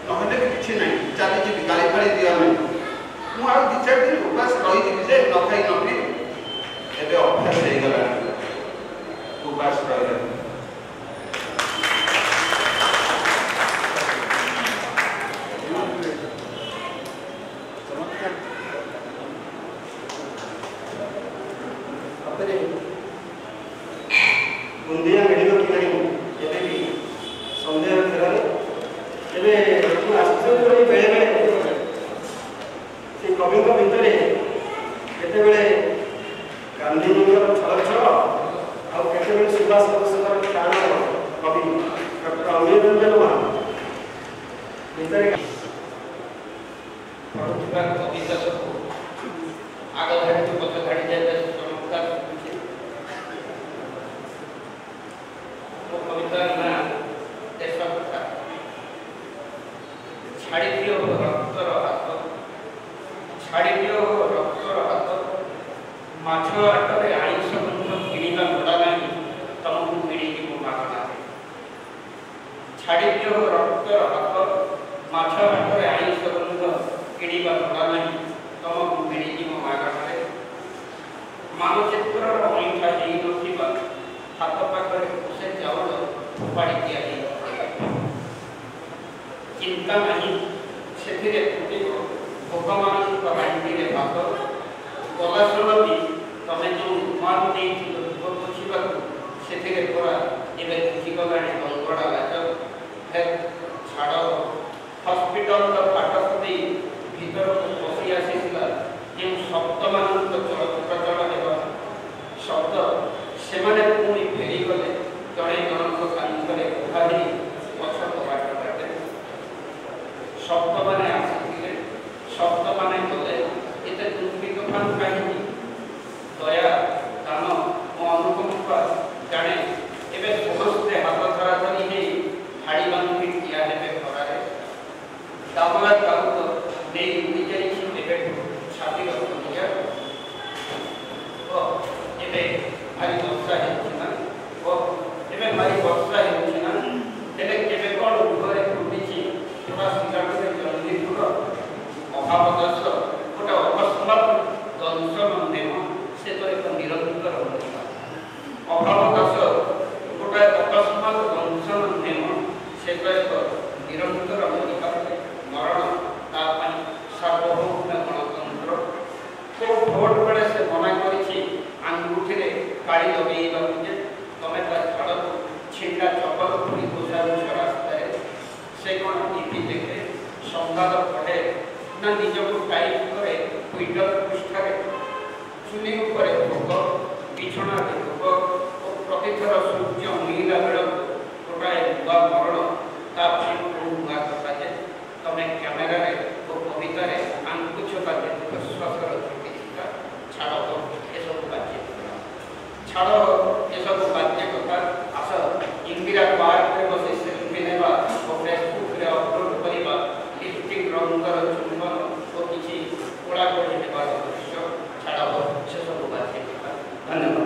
ନହେଲେ ବି କିଛି ନାହିଁ, ଚାଲିଯିବି, ଗାଳି ଫାଳି ଦିଅ ନାହିଁ। ମୁଁ ଆଉ 2-4 ଦିନ ଉପାସ ରହିଯିବି ଯେ ନ ଖାଇ ନ ପିଇ। ଏବେ ଅଭ୍ୟାସ ହେଇଗଲାଣି ଉପାସ ରହିବା। ବୁନ୍ଦିଆ ମିଳିବ କି ନାହିଁ ଏବେ ବି ସନ୍ଦେହ କ୍ଷେତ୍ରରେ। ଏବେ ମୁଁ ଆଶ୍ଚର୍ଯ୍ୟ କରି ବେଳେବେଳେ ସେ କବିଙ୍କ ଭିତରେ କେତେବେଳେ ଗାନ୍ଧୀଜୀଙ୍କର ଛଳ ଆଉ କେତେବେଳେ ସୁଭାଷ ବୋଷଙ୍କର ପ୍ରାଣ କବି ଡକ୍ଟର ଅମୀୟ ରଞ୍ଜନ ମହାନ୍ତି ଭିତରେ ପଢ଼ୁଥିବା କବିତା ସବୁ ଆଗ ଧାଡ଼ିକୁ ପଛ ଧାଡ଼ି ଯାଏ ଚମତ୍କାର। ମୋ କବିତାର ନାଁ ଦେଶ କଥା। ଛାଡ଼ି ଦିଅ ରକ୍ତର ହାତ, ଛାଡ଼ି ଦିଅ ରକ୍ତର ହାତ, ମାଛ ହାଟରେ ଆଇଁଷ ମଧ୍ୟ କିଣିବା ଭଡ଼ା ନାହିଁ, ତମକୁ ମିଳିଯିବ ମାଗଣାରେ। ଛାଡ଼ି ଦିଅ ରକ୍ତର ହାତ, ମାଛ ହାଟରେ ଆଇଁଷ ମଧ୍ୟ କିଣିବା ଭଡ଼ା ନାହିଁ, ତମକୁ ମିଳିଯିବ ମାଗଣାରେ। ମାନଚିତ୍ରର ଅଇଁଠା ହେଇନଥିବା ହାତ ପାଖରେ ସେ ଚାଉଳ ଫୋପାଡ଼ି ଦିଆଯାଇଥାଏ। ଚିନ୍ତା ନାହିଁ ସେଥିରେ ଫୁଟିବ ଭୋଗମାନଙ୍କ ହାଣ୍ଡିରେ ଭାତ। ଗଲା ସମୟ ତମେ ଯେଉଁ ଧୂଆଁ ଦେଇଥିଲ ଧୂପ ପୋଛିବାକୁ, ସେଥିରେ ପରା ଏବେ ଉଠିଗଲାଣି ଲଙ୍ଗଡ଼ା ଲାଜ। ଛାଡ଼, ହସ୍ପିଟାଲର ଫାଟକ ଦେଇ ଭିତରକୁ ପଶି ଆସିଥିଲା ଯେଉଁ ଶବ୍ଦମାନଙ୍କ ଚଳପ୍ରଚଳ ହେବା ଶବ୍ଦ, ସେମାନେ ପୁଣି ଫେରିଗଲେ ଜଣେ ଜଣଙ୍କ କାନ୍ଥରେ ଉଭା ହେଇ ପଛ କବାଟ ବାଟେ। ଶବ୍ଦମାନେ ଆସିଥିଲେ, ଶବ୍ଦମାନେ ଗଲେ, ଏତେ ଦୁର୍ବିତୋଫାନ କାହିଁକି? ଦୟା, ଦାନ ଓ ଅନୁକମ୍ପା ଜାଣେ ଏବେ ସମସ୍ତେ ହାତ ଧରାଧରି ହେଇ ଧାଡ଼ି ବାନ୍ଧି ଠିଆ ହେବେ ଖରାରେ। ଦାମଲା କାଉତ ନେଇ ଉଡ଼ିଯାଇଛି ଏବେଠୁ ଛାତିର ଖଣ୍ଡିଆ। ଏବେ ଭାରି ବର୍ଷା ହେଉଛି ନା, ଏବେ ଭାରି ବର୍ଷା ହେଉଛି ନା, ହେଲେ କେବେ କ'ଣ ଗୃହରେ ଫୁଟିଛି ପୁରା ସିଗାରରେ ଜଲ୍ଦି ଦୂର। ଅଭାବ ଦୋଷ ଗୋଟେ ଅକସ୍ମାତ ଦଂଶନ ନେମ, ସେ ତ ଏକ ନିରନ୍ତର ମହିମା। ଅଭାବ ଦୋଷ ଗୋଟେ ଅକସ୍ମାତ ଦଂଶନ ନେମ, ସେ ତ ଏକ ନିରନ୍ତର ମହିମା। ମରଣ ତା ପାଇଁ ସାର୍ବଭୌମ ଗଣତନ୍ତ୍ର। କୋଉ ଭୋଟ ବେଳେ ସେ ମନା କରିଛି ଆଙ୍ଗୁଠିରେ କାଳି ଲଗେଇବାକୁ ଯେ ତମେ ତା ଝାଡ଼କୁ ଛିଣ୍ଡା ଚପଲ ପୁଣି ବୁଝାବୁଝ ରାସ୍ତାରେ। ସେ କ'ଣ ଟିଭି ଦେଖେ, ସମ୍ବାଦ ପଢ଼େ, ନା ନିଜକୁ ଟାଇପ୍ କରେ ଟ୍ୱିଟର ପୃଷ୍ଠାରେ? ଚୁଲି ଉପରେ ଭୋଗ, ବିଛଣାରେ ଭୋଗ ଓ ପ୍ରତିଥର ସୂର୍ଯ୍ୟ ମିଳିଲା ବେଳକୁ ଗୋଟାଏ ନୂଆ ମରଣ। ତା ପାଇଁ କୋଉ ନୂଆ କଥା ଯେ ତମେ କ୍ୟାମେରାରେ ଓ କବିତାରେ ଆଙ୍କୁଛ ତା ଦୀର୍ଘଶ୍ୱାସର ଝୁଟିକା। ଛାଡ଼ ଏସବୁ ବାଜ୍ୟ କଥା, ଛାଡ଼ ଏସବୁ ବାଜ୍ୟ କଥା। ଆସ ଇନ୍ଦିରା ପାର୍କରେ ବସି ସେଲ୍ଫି ନେବା ଓ ଫେସବୁକ୍ରେ ଅପଲୋଡ଼ କରିବା ଲିପଷ୍ଟିକ୍ ରଙ୍ଗର ଚୁମ୍ବନ ଓ କିଛି କୋଳାକୋଳି ହେବାର ଦୃଶ୍ୟ। ଛାଡ଼ ସେସବୁ ବାଜ୍ୟ କଥା। ଧନ୍ୟବାଦ।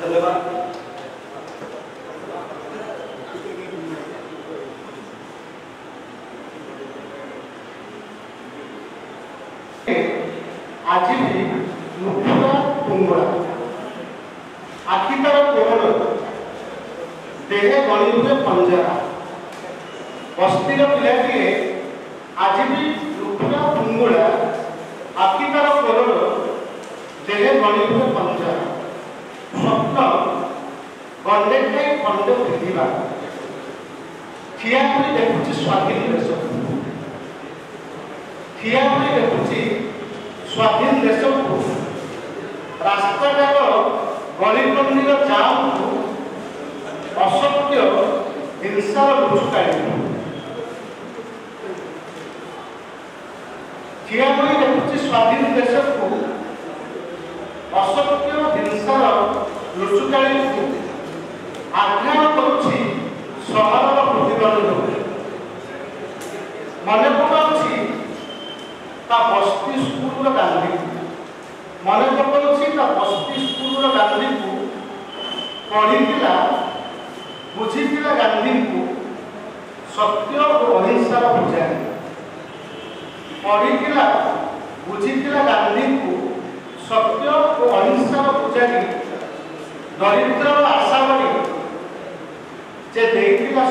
ଧନ୍ୟବାଦ। ଆଜି ବି ମୁଖ୍ୟ କୁଙ୍ଗୁଳା ଆଖି ତାର କୋଣ, ଦେହେ ଗଳି ହୁଏ ପଞ୍ଜରା। ବସ୍ତିର ପିଲାଟିଏ ଆଜି ବି ମୁଖ୍ୟ କୁଙ୍ଗୁଳା, ଆଖି ତାର କୋଣ, ଦେହେ ଗଳି ହୁଏ ପଞ୍ଜରା। ସ୍ୱପ୍ନ ଗଣ୍ଡେ ଖାଇ ଖଣ୍ଡେ ଫିରିବା, ଠିଆ ହୋଇ ଦେଖୁଛି ସ୍ୱାଧୀନ ଦେଶକୁ, ଠିଆ ହୋଇ ଦେଖୁଛି ସ୍ୱାଧୀନ ଦେଶକୁ। ରାସ୍ତାଯାକ ଗଳିକନ୍ଦିର ଜାମକୁ, ଅସତ୍ୟ ହିଂସାର ଲୁଚକାଳି। ଠିଆ ହୋଇ ଦେଖୁଛି ସ୍ୱାଧୀନ ଦେଶକୁ, ଅସତ୍ୟ ହିଂସାର ଲୁଚକାଳିକୁ ଆଘ୍ରାଣ କରୁଛି ସହରର ପ୍ରତିବାଦ। ମନେ ପକାଉଛି ତା ବସ୍ତି ସ୍କୁଲର ଗାନ୍ଧୀକୁ, ମନେ ପକାଉଛି ତା ବସ୍ତି ସ୍କୁଲର ଗାନ୍ଧୀକୁ। ପଢ଼ିଥିଲା ବୁଝିଥିଲା ଗାନ୍ଧୀଙ୍କୁ ସତ୍ୟ ଓ ଅହିଂସାର ପୂଜାରୀ। ପଢ଼ିଥିଲା ବୁଝିଥିଲା ଗାନ୍ଧୀଙ୍କୁ ସତ୍ୟ ଓ ଅହିଂସାର ପୂଜାରୀ, ଦରିଦ୍ରର ଆଶାବାଣୀ ଯେ ଦେଇଥିଲା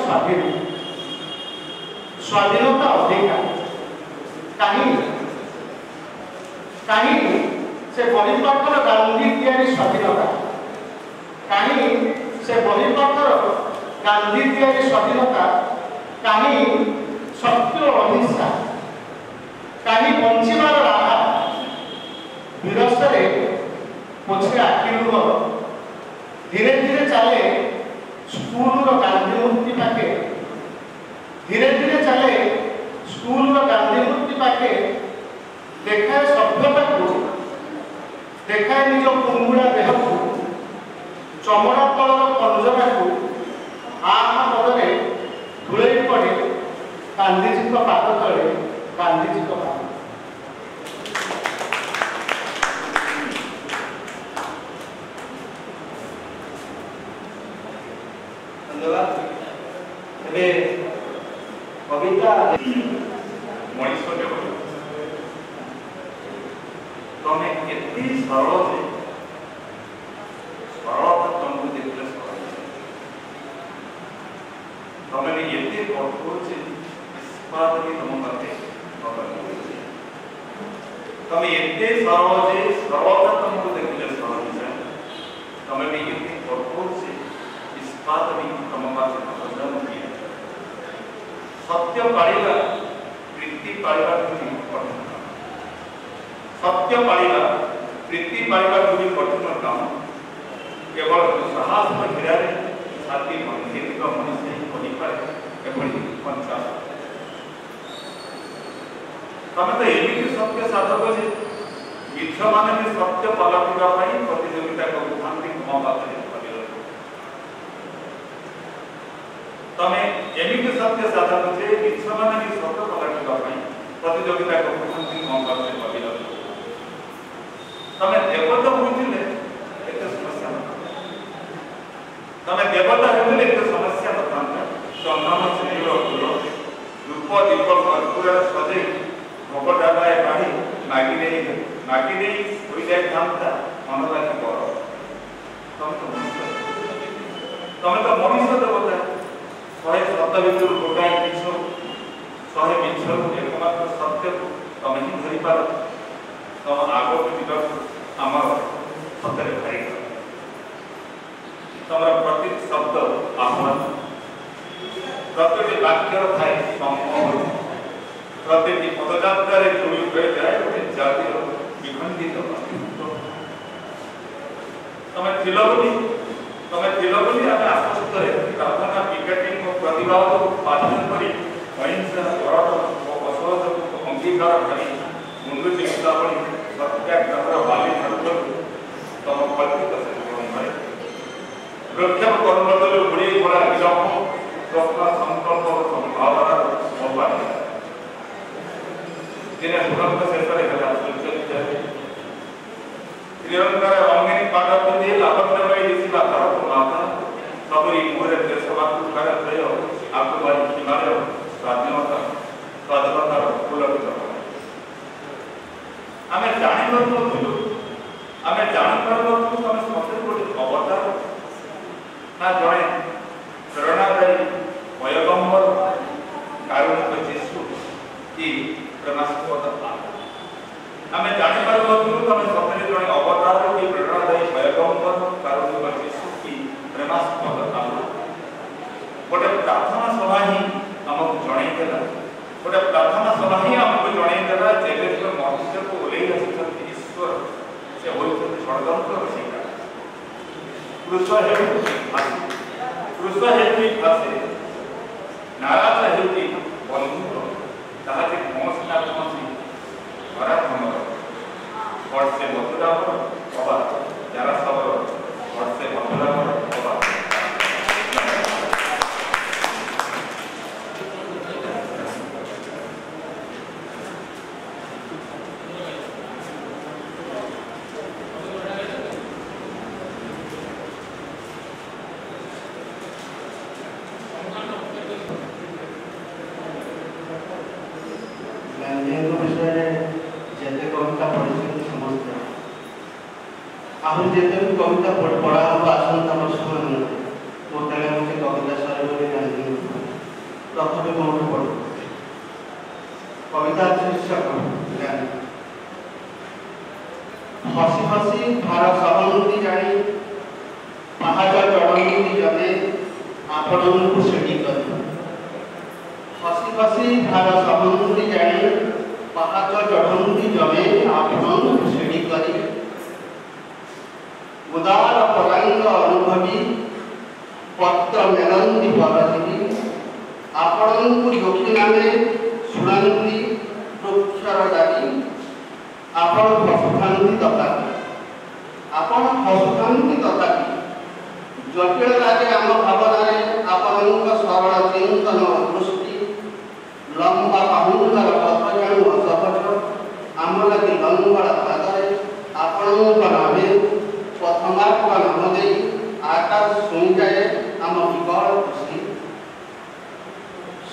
ସ୍ୱାଧୀନତା ଅଧିକାର। କାହିଁକି ସେ ବହିପାଠର ଗାନ୍ଧୀ ତିଆରି ସ୍ୱାଧୀନତା, କାହିଁ ସେ ବହିପାଠର ଗାନ୍ଧୀ ତିଆରି ସ୍ୱାଧୀନତା, କାହିଁ ସତ୍ୟ ଅହିଂସା, କାହିଁ ବଞ୍ଚିବାର ରାହା, ବିରସରେ ପଛେ ଆଖି ଲୁହ, ଧୀରେ ଧୀରେ ଚାଲେ ସ୍କୁଲର ଗାନ୍ଧୀ ମୂର୍ତ୍ତି ପାଖେ, ଧୀରେ ଧୀରେ ଚାଲେ ସ୍କୁଲର ଗାନ୍ଧୀ ମୂର୍ତ୍ତି ପାଖେ, ଦେଖାଏ ସଭ୍ୟତାକୁ, ଦେଖାଏ ନିଜ କୁଙ୍ଗୁଡ଼ା ଦେହକୁ, ଚମଡ଼ା ତଳର ପଞ୍ଜରାକୁ, ଆହା ପଦରେ ଧୂଳେଇ ପଡ଼େ ଗାନ୍ଧୀଜୀଙ୍କ ପାଦ ତଳେ, ଗାନ୍ଧୀଜୀଙ୍କ ପାଦ। ଧନ୍ୟବାଦ। ଏବେ କବିତା ମଣିଷ ଜଗତ ତମେ ଏତେ ସରଳ ଯେ ସରଳତା ତମକୁ ଦେଖିଲେ ସରଳ, ତମେ ବି ଏତେ କଠୋର ଯେ ଇସ୍ପାତ ବି ତମ ପାଖେ ତମେ ଏତେ ସରଳ ଯେ ସରଳତା ତମକୁ ଦେଖିଲେ ସରଳ, ତମେ ବି ଏତେ କଠୋର ଯେ ଇସ୍ପାତ ବି ତମ ପାଖେ ସତ୍ୟ ପାଳିବା ପ୍ରୀତି ପାଳିବା କଠିନ, ସତ୍ୟ ପାଳିବା ପ୍ରୀତି ପାଳିବା କଠିନ କାମ। କେବଳ ସାହସ ଘେରାରେ ଛାତି ବନ୍ଧେଇଥିବା ମଣିଷ ହିଁ କହିପାରେ ଏଭଳି କଞ୍ଚା। ତମେ ତ ଏମିତି ସତ୍ୟ ସାଧକ ଯେ ମିଥ୍ୟମାନେ ବି ସତ୍ୟ ପାଲଟିବା ପାଇଁ ପ୍ରତିଯୋଗିତା କରୁଥାନ୍ତି ତୁମ ପାଖରେ। ତମେ ଏମିତି ସତ୍ୟ ସାଧକ ଯେ ମିଥ୍ୟମାନେ ବି ସତ୍ୟ ପାଲଟିବା ପାଇଁ ପ୍ରତିଯୋଗିତା କରୁଥାନ୍ତି ତୁମ ପାଖରେ ଭାବିଲ। ତମେ ଦେବତା ହୋଇଥିଲେ ଏତେ ସମସ୍ୟା ନଥାନ୍ତା, ତମେ ଦେବତା ହୋଇଥିଲେ ଏତେ ସମସ୍ୟା ନଥାନ୍ତା। ଚନ୍ଦନ ସିନ୍ଦୁର ଫୁଲ ଧୂପ ଦୀପ କର୍ପୂରରେ ସଜେଇ ଭୋଗ ଡାବାଏ କାଢ଼ି ମାଗି ଦେଇ ହୋଇଯାଇଥାନ୍ତା ମନ ଲାଗି ବର। ତମେ ତ ମଣିଷ ଦେବତା। 100 ସତ ଭିତରୁ ଗୋଟାଏ ମିଛ, 100 ମିଛରୁ ଏକମାତ୍ର ସତ୍ୟକୁ ତମେ ହିଁ ଧରିପାର। ତମ ଆଗକୁ ଯିବାକୁ ଆମର ସତରେ ଭାରି ତମର ପ୍ରତି ଶବ୍ଦ ଆହ୍ୱାନ, ପ୍ରତିଟି ବାକ୍ୟର ଥାଏ ସମ୍ମୋହନ, ପ୍ରତିଟି ପଦଯାତ୍ରାରେ ଯୋଡ଼ି ହୋଇଯାଏ ଗୋଟେ ଜାତିର ବିଖଣ୍ଡିତ ଅସ୍ତିତ୍ୱ। ତମେ ଥିଲ ବୋଲି ଆମେ ଆଶ୍ୱସ୍ତରେ ପ୍ରାର୍ଥନା ବିଜ୍ଞାପନ ପ୍ରତିବାଦକୁ ବାଧ୍ୟ କରି ଅହିଂସା ବରଦ ଓ ଅସହଯୋଗକୁ ଅଙ୍ଗୀକାର କରି ମୁଣ୍ଡୁ ଚିକିତ୍ସା ଭଳି ସତ୍ୟାଗ୍ରହର ବାଲି ଧାରୁଥିଲୁ ତମ କଳ୍ପିତ ସେଠାରେ ରକ୍ଷା କର୍ମଦଳ ଗୁଡ଼ି ଭରା ବିଳମ୍ବ ସ୍ୱପ୍ନ ସଂକଳ୍ପ ସମ୍ଭାବନାର ଅବାଧ। ଦିନେ ତୁରନ୍ତ ଶେଷରେ ହେଲା ତ୍ରିରଙ୍ଗାର ରଙ୍ଗୀନ ପାଦ ପିନ୍ଧି ଲାଭନ୍ୟମୟୀ ଦିଶିବା ଭାରତ ମାତା, ସବୁରି ମୁହଁରେ ଦେଶବାକୁକାର ଧ୍ୟେୟ ଆଗୁବାଇ ହିମାଳୟ ସ୍ୱାଧୀନତାର ପୁଲକିତ। ଆମେ ଜାଣିପାରୁନଥିଲୁ ତମେ ସତରେ ଗୋଟେ ଅବତାର ନା ଜଣେ ପ୍ରେରଣାଦାୟୀ ପୟଗମ୍ବର କାରୁଣିକ ଯୀଶୁ କି ପ୍ରେମାସ୍ପଦ। ଆମେ ଜାଣିପାରୁନଥିଲୁ ତମେ ସତରେ ଜଣେ ଅବତାର କି ପ୍ରେରଣାଦାୟୀ ପୟଗମ୍ବର କାରୁଣିକ ଯୀଶୁ କି ପ୍ରେମାସ୍ପଦ। ଗୋଟେ ପ୍ରାର୍ଥନା ସଭା ହିଁ ଆମକୁ ଜଣେଇଦେଲା, ଗୋଟେ ପ୍ରାର୍ଥନା ସଭା ହିଁ ଆମକୁ ଜଣେଇଦେଲା ଯେବେ ଯେବେ ମନୁଷ୍ୟକୁ ଓହ୍ଲେଇ ଆସିଛନ୍ତି ଈଶ୍ୱର, ସେ ହୋଇଛନ୍ତି ଷଡ଼ଯନ୍ତ୍ରର ଶିକାର। କୃଷ ହେଉଛି ଫାଶୀ, ନାରାଜ ହେଉଛି ବନ୍ଧୁକ, ତାହା ଯେ କୌଣସି ନା କୌଣସି ପରାକ୍ରମର ବର୍ଷେ ମଧୁରାମର ଅବା ଯାରା ସବର ବର୍ଷେ ମଧୁରାମର ଅବା। ଗାନ୍ଧୀଙ୍କ ବିଷୟରେ ଯେତେ କବିତା ପଢ଼ିଛନ୍ତି ସମସ୍ତେ ଆହୁରି ଯେତେ ବି କବିତା ପଢ଼ା ହେବ ଆସନ୍ତା ବର୍ଷମାନେ ମୋତେ ଲାଗୁଛି କବିତା ସରିବ ଗାନ୍ଧୀଙ୍କୁ ତଥାପି ମୋଠୁ ପଢ଼ୁ କବିତା ଶୀର୍ଷକ ଗାନ୍ଧୀ। ହସି ହସି ଭାର ସହମତି ଜାଣି ପାହାଚ ଚଢ଼ନ୍ତି ଜଣେ ଆପଣଙ୍କୁ ସେଠି କରି। ହସି ହସି ଭାର ସହମତି ଜାଣି ପାହାଚ ଚଢ଼ନ୍ତି ଜଣେ ଆପଣଙ୍କୁ ସେଠି କରି। ଉଦାର ପରାଙ୍ଗ ଅନୁଭବୀ ପତ୍ର ମେଲନ୍ତି ପରଜୀବୀ ଆପଣଙ୍କୁ ଯୋଗୀ ନାମେ ଶୁଣନ୍ତି ବୃକ୍ଷର ଦାବି। ଆପଣ ହସୁଥାନ୍ତି ତଥାପି ଜଟିଳ ଲାଗେ ଆମ ଭାବନାରେ ଆପଣଙ୍କ ସରଳ ଚିନ୍ତନ ଦୃଷ୍ଟି। ଲମ୍ବା ପାହୁଣ୍ଡର ପଥ ଜାଣୁ ଅସହଜ ଆମ ଲାଗି ଲଙ୍ଗଳ ପାଦରେ ଆପଣଙ୍କ ନାମେ ପଥମାର୍ଗ ନାମ ଦେଇ ଆକାଶ ଶୁଣିଯାଏ ଆମ ବିକଳ ଖୁସି।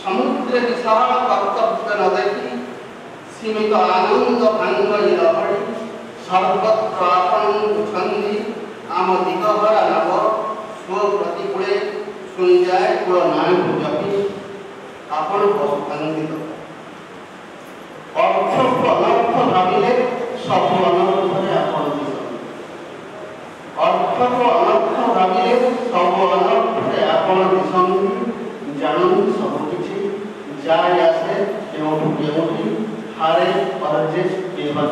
ସମୁଦ୍ର ବିଶାଳ କର୍ତ୍ତବ୍ୟ ନ ଦେଖି ସୀମିତ ଆନନ୍ଦ ଭାଙ୍ଗଳି ରହଡ଼ି ସର୍ବତ୍ର ଆପଣଙ୍କୁ ଛନ୍ଦି ଆମ ଦିଗହରା ନବ ସ୍ୱ ପ୍ରତିକୂଳେ ଶୁଣିଯାଏ କୂଳ ନାୟକୁ ଜପି। ଆପଣ ହସୁଥାନ୍ତି ଅର୍ଥକୁ ଅନର୍ଥ ଭାବିଲେ ସବୁ ଅନର୍ଥରେ ଆପଣ ଦିଶନ୍ତି। ଅର୍ଥକୁ ଅନର୍ଥ ଭାବିଲେ ସବୁ ଅନର୍ଥରେ ଆପଣ ଦିଶନ୍ତି। ଜାଣନ୍ତି ସବୁକିଛି ଯାଏ ଆସେ କେଉଁଠୁ କେଉଁଠି ହାରେ ପରଜେ କେବଳ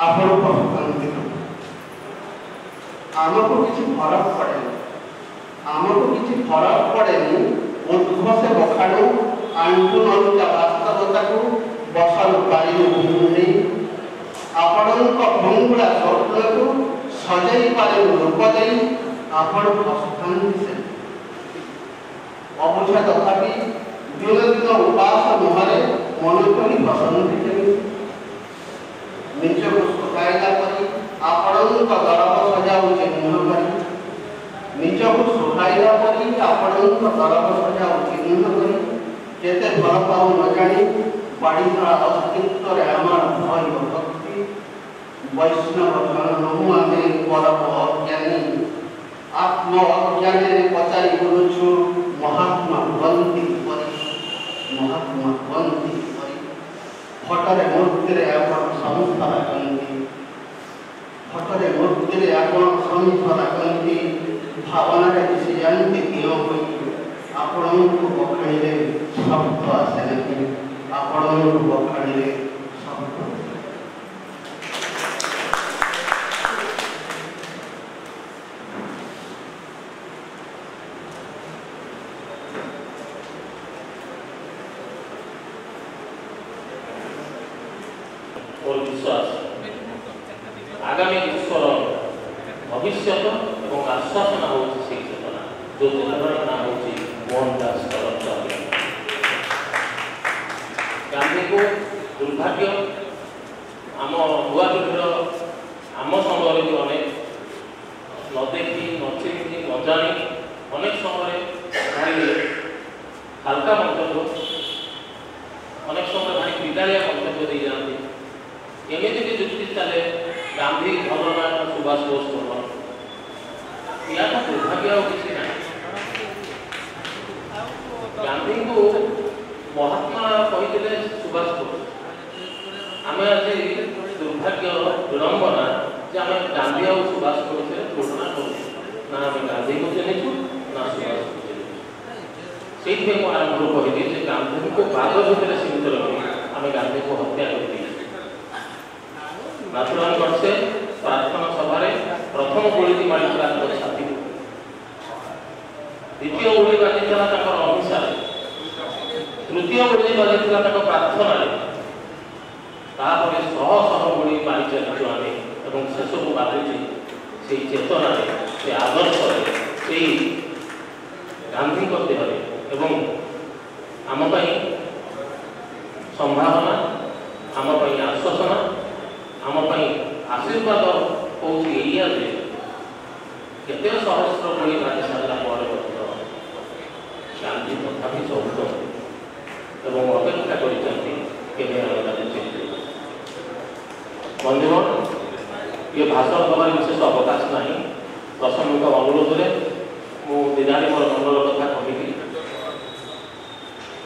ଆପଣ ହସୁଥାନ୍ତି। ଆମକୁ କିଛି ଫରକ ପଡ଼େନି ଉଦ୍ଘୋଷେ ବଖାଣୁ ଆଣ୍ଠୁ ନଲୁଚା ବାସ୍ତବତାକୁ ବସಲು ପାରିବୁ ଭିନ୍ନି। ଆପଣଙ୍କ ଭଙ୍ଗୁଳା ସ୍ୱପ୍ନକୁ ସଜେଇ ପାରିବୁ ରୂପ ଦେଇ ଆପଣ ହସୁଥାନ୍ତି ସେ ଅବୁଝା ତଥାପି ଦିନ ଦିନ ଉପାସ ମୁହଁରେ ମନୁଷ୍ୟని ହସନ୍ତି କେମିତି। ନିଜକୁ ସୁଧାଇଲା ପରି ଆପଣଙ୍କ ଦରବ ସଜାଉଛି ମୁହଁ କରି। ନିଜକୁ ସୁଧାଇଲା ପରି ଆପଣଙ୍କ ଦରବ ସଜାଉଛି ମୁହଁ କରି। କେତେ ଭଲ ପାଉ ନ ଜାଣି ବାଡ଼ିଧରା ଅସ୍ତିତ୍ୱରେ ଆମର ଭୟ ଭକ୍ତି। ବୈଷ୍ଣବ ଜନ ନହୁଁ ଆମେ ପରମ ଅଜ୍ଞାନୀ। ଆତ୍ମ ଅଜ୍ଞାନରେ ପଚାରି ବୁଲୁଛୁ ମହାତ୍ମା ହୁଅନ୍ତି ପରି। ଫଟୋରେ ମୂର୍ତ୍ତିରେ ଆପଣ ସମୀପ ଲାଗନ୍ତି। ଭାବନାରେ ମିଶି ଯାଆନ୍ତି ଦିଅ ହୋଇ। ଆପଣଙ୍କୁ ବଖାଣିଲେ ଶବ୍ଦ ଆସେ ନାହିଁ। ଆପଣଙ୍କୁ ବଖାଣିଲେ ଶବ୍ଦ और विश्वास आगामी विश्वर भविष्य और आश्वासन हूँ से चेतना जो चेतनार नाम हूँ मोहनदास करमचंद गांधी को दुर्भाग्य आम युवा पीढ़ीर आम समय भी अनेक न देखी न चिंती न जानी अनेक समय भारी हाल्का मंतव्य अनेक समय भारी विदालिया मंतव्य दे जाती। एमती भी जुक्ति चले गांधी भल ना सुभाष बोस भल या दुर्भाग्य किसी ना। गांधी को महात्मा कही सुभाष बोस आम आज दुर्भाग्य विड़ंबना जे आम गांधी और सुभाष बोस तुलना करूँ ना आम गांधी को चिन्हु ना सुभाष को चिन्हु। से आरंभ कहली गांधी को बाघ भितर सीमित रखी आम गांधी को हत्या कर नाथुराम गडसे प्रार्थना सभा प्रथम गोली मारिता छाती द्वितीय गोली बाजिता अहिंसा तृतीय गोली बाजिता प्रार्थना तापर शह शह गोली मारी चलु आम और शेष को बाजुची से चेतना से आदर्श से गांधी देहरे एवं आम संभावना आम आश्वासना आम आशीर्वाद हूँ या केते सहस्र गोली बाजी सारा गांधी तथापि सब अपेक्षा कर भाषण देवार विशेष अवकाश ना दर्शक अनुरोध में मुझे मोर मनर कथा कहि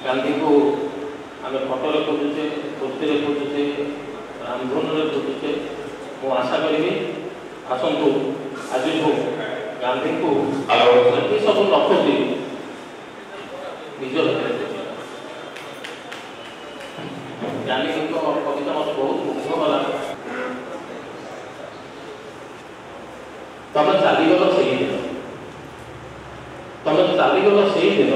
गांधी को आम फटोरे खोजुचे मूर्ति खोजुचे रामधन खोजुचे मु आशा करी आसतु आज गांधी को सब न खोजी निज ज्ञानी कविता मत बहुत मुग्ध कला तुम चलीगल से दिन तुम चलीगल से दिन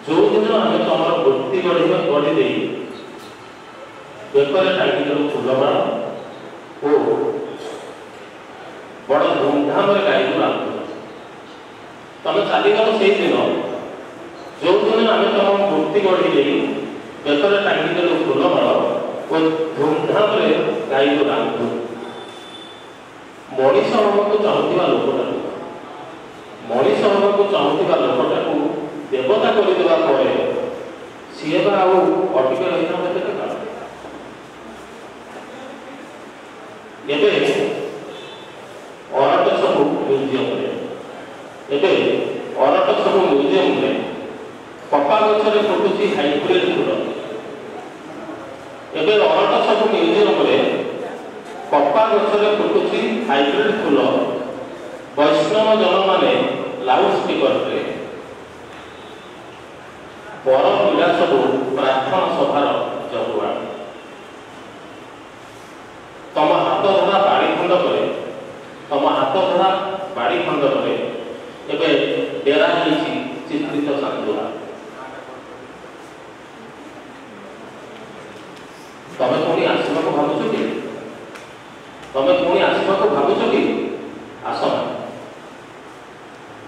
जो दिन आम तुम वृत्ति गढ़ी दे बेकर टाइम फुलमाल और बड़ धूमधाम गाई रांधु तुम चलीगल से दिन जो दिन आम तुम वृत्ति गढ़ी दे बेकर टाइम फुलमाल और धूमधाम गाई रांधु मनीष को चाहूबा लोकटा मनीष को चाहूबा लोकटा देवता करदे सी अटिक रही काल अरट सब म्यूजियम अरट सब म्यूजियम कपा गचर फुटुची हाइब्रिड फूल एवं अरट सब म्यूजियम कपा गचर फुटुची हाइब्रिड फूल वैष्णव जन माने लाउड स्पीकर पर पीड़ा सब प्रार्थना सभार जगुआ तम हाथ धरा बाड़ी खंडक तम हाथ धरा बाड़ी खंडक एवं डेरा चित्रित चांदुआ तमें पुणी आसवा भावुच कि तमें पुणी आसवा भावुच कि आस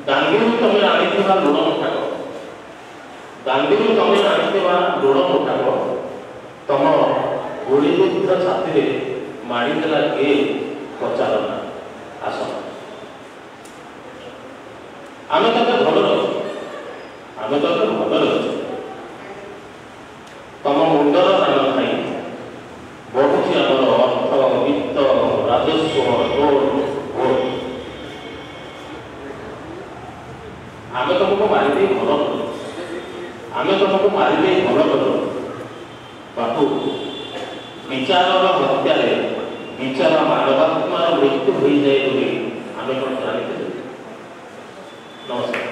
गांधी तमें आनी लुण मुठाक गांधी तमें आनी लुण मुठाक तम गुड़ीबुद्ध छाती माड़देला किए पचारना आस आम तो भल आम तो भल तम मुंडर दान खाई बढ़ुची आमर अर्थ वित्त राजस्व आम तुमको मारिदे भल आम तुमको मारिदे भल कर बापू विचार हत्या विचार मानवात्मार मृत्यु हो जाए बोली आम कौन जानते नमस्कार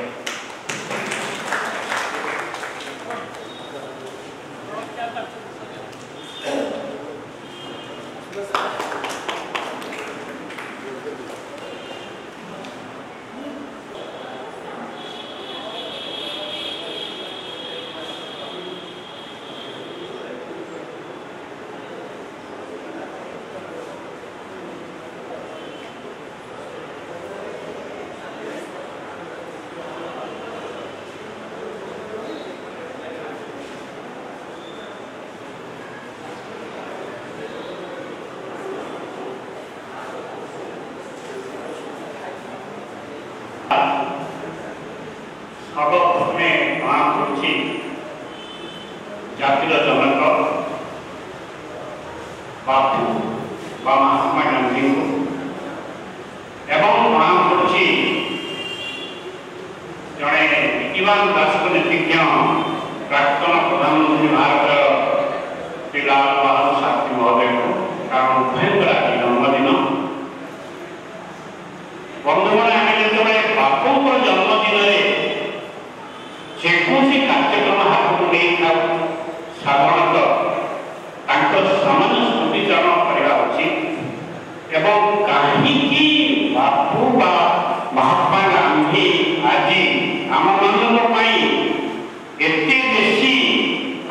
सर्वप्रथमे प्रणाम करुछि जातिर जनक बापू बा महात्मा गांधी को एवं प्रणाम करुछि जड़े विज्ञान दार्शनिक नीतिज्ञ प्राक्तन प्रधानमंत्री भारत श्री लाल बहादुर शास्त्री महोदय को कारण उभयंकर आज जन्मदिन बंधुगण आम जो बापू जन्मदिन जेकोसी कार्यक्रम हाथ को नहीं था साधारणतः सामान्य स्मृतिचारण करवा उचित एवं कहीं बापू बा महात्मा गांधी आज आम मान एते बेसी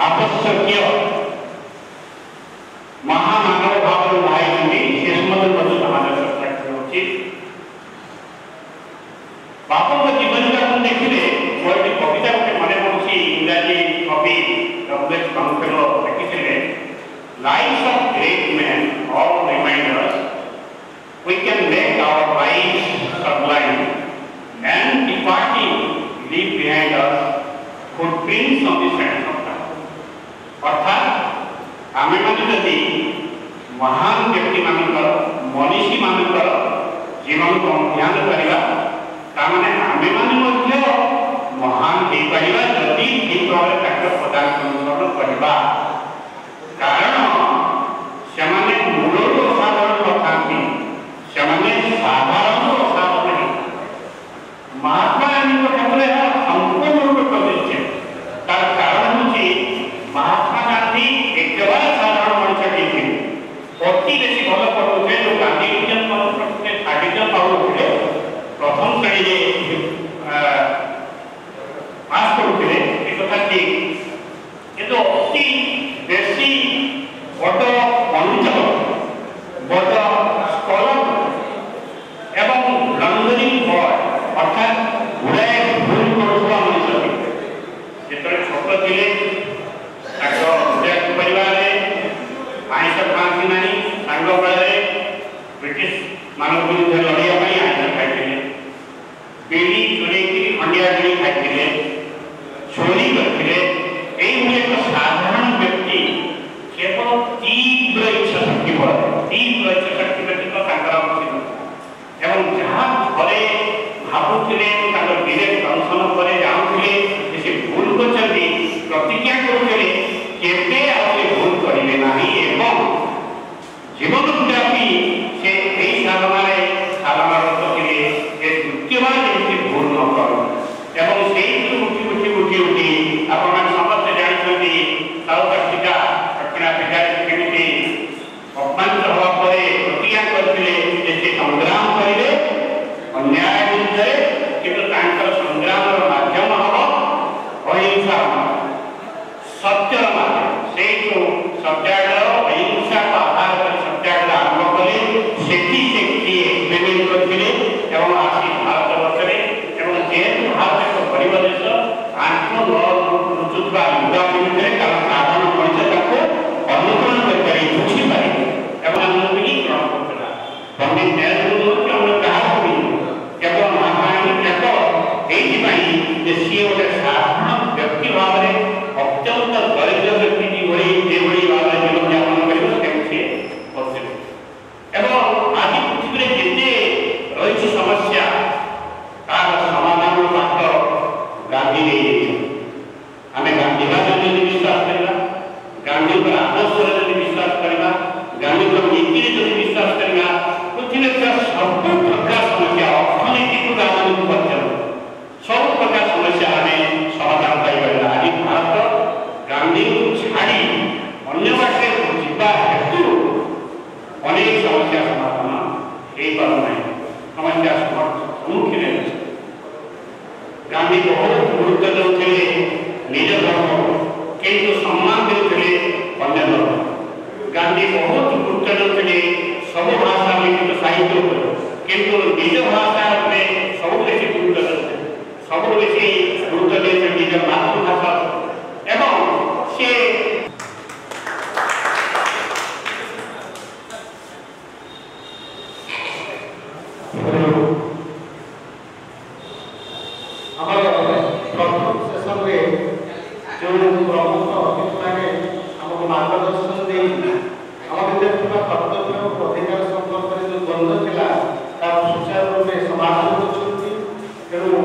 आवश्यक महामानव भाव भाई से समाज चर्चा कर उचित बापू जीवन को देखिए गोटे कविता गोटे मन पड़ुची इंग्राजी कवि डब्ल्यू एच लॉन्गफेलो लिखिथिले lives of great men all remind us we can make our lives sublime and departing leave behind us footprints on the sand of time अर्थात आमे माने जदि महान व्यक्ति मानकर मनीषी मानकर जीवन को ध्यान करवा ताने आमे माने मध्य महान हो पारिबा जदि ठीक भाव पदार्थ अनुसरण करवा कारण सेमाने मूलरू असाधारण नथांती सेमाने साधारण असाधारण महात्मा गांधी क्षेत्र संपूर्ण रूप प्रतिष्ठित तार कारण हूँ महात्मा गांधी एकेबार साधारण मनुष्य थे अति बेसी भल पढ़ुते जो गांधी विज्ञान प्रकृति छाड़ित पाते प्रथम श्रेणी पास करुले एक कथा ठीक किंतु अति बेसी बड़ अनुचर बड़ स्कलर एवं लंडरिंग बॉय अर्थात गुड़ाए भूल करुवा मनुष्य जो छोट थे परिवार आईस खाती ना सांग बेले ब्रिटिश मान विरुद्ध लड़ाई आईस खाई बीड़ी चोरी खंडिया बीड़ी खाई चोरी करते एक साधारण व्यक्ति केवल तीव्र इच्छा शक्ति बल तीव्र इच्छा शक्ति व्यतीत एवं जहाँ घरे भावुले विवेक दर्शन पर जाऊे से भूल कर प्रतिज्ञा करुले केवे भूल करेंगे ना जीवन व्यापी से साधना साधनारत थे द्वितीय बार जमी भूल न कर उठी उठी उठी उठी आप समस्त जानते साउथ आफ्रिका दक्षिण आफ्रिका केमी अपमानित हवा प्रतिज्ञा करते संग्राम करेंगे अन्याय विरुद्ध किंतु संग्राम माध्यम हम अहिंसा सत्यर माध्यम से सत्याग्रह अहिंसा को आधार कर सत्याग्रह आरंभ कले से एक्सपेरिमेंट करते आसी भारत वर्ष में जेहेतु भारत एक गरीब देश आंखों लुचुवा लुगा विरुद्ध कारण साधारण मनुष्य अनुकरण कर बुझीपारे ग्रहण करता पंडित नेहरू क्या केवल महात्मा गांधी ये सी गोटे साधारण व्यक्ति भाव में अत्यंत दरिद्र व्यक्ति भाई भाव में जीवन यापन कर आज पृथ्वी जिते रही समस्या तार समाधान मात्र गांधी नहीं आम गांधीवाद विश्वास करवा गांधी आदर्श विश्वास करवा गांधी नीति विश्वास करवा पृथ्वी सब प्रकार समस्या अर्थनैतिक राजनीति पर्यटन सब प्रकार समस्या आम समाधान पाई आज भारत गांधी को छाड़ी अन्य बाटे जीवा हेतु अनेक समस्या समाधान हो पारना समस्या सम्मुखीन गांधी बहुत गुरुत्व देते निज धर्म किंतु सम्मान देते अन्य धर्म गांधी बहुत गुरुत्व देते सब भाषा लिखित साहित्य किंतु निज भाषा में सब बेसी गुरुत्व देते सब बेसी गुरुत्व देते निज मातृभाषा एवं से प्रथम सेशन में जो प्रमुख अतिथि मैंने आमको मार्गदर्शन दे आम भर कर्तव्य और अधिकार संपर्क में जो द्वंद्व था तार सुचारू रूप में समाधान करू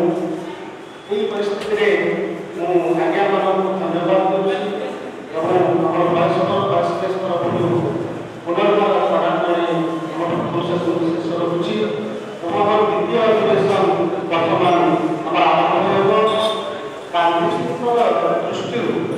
यही परिस्थिति में आज्ञा मान धन्यवाद दूसरी पुनर्बार प्रदान प्रथम सेशन शेष रखुच्छी द्वितीय अधिवेशन वर्तमान आरंभ हो गांधी दृष्टि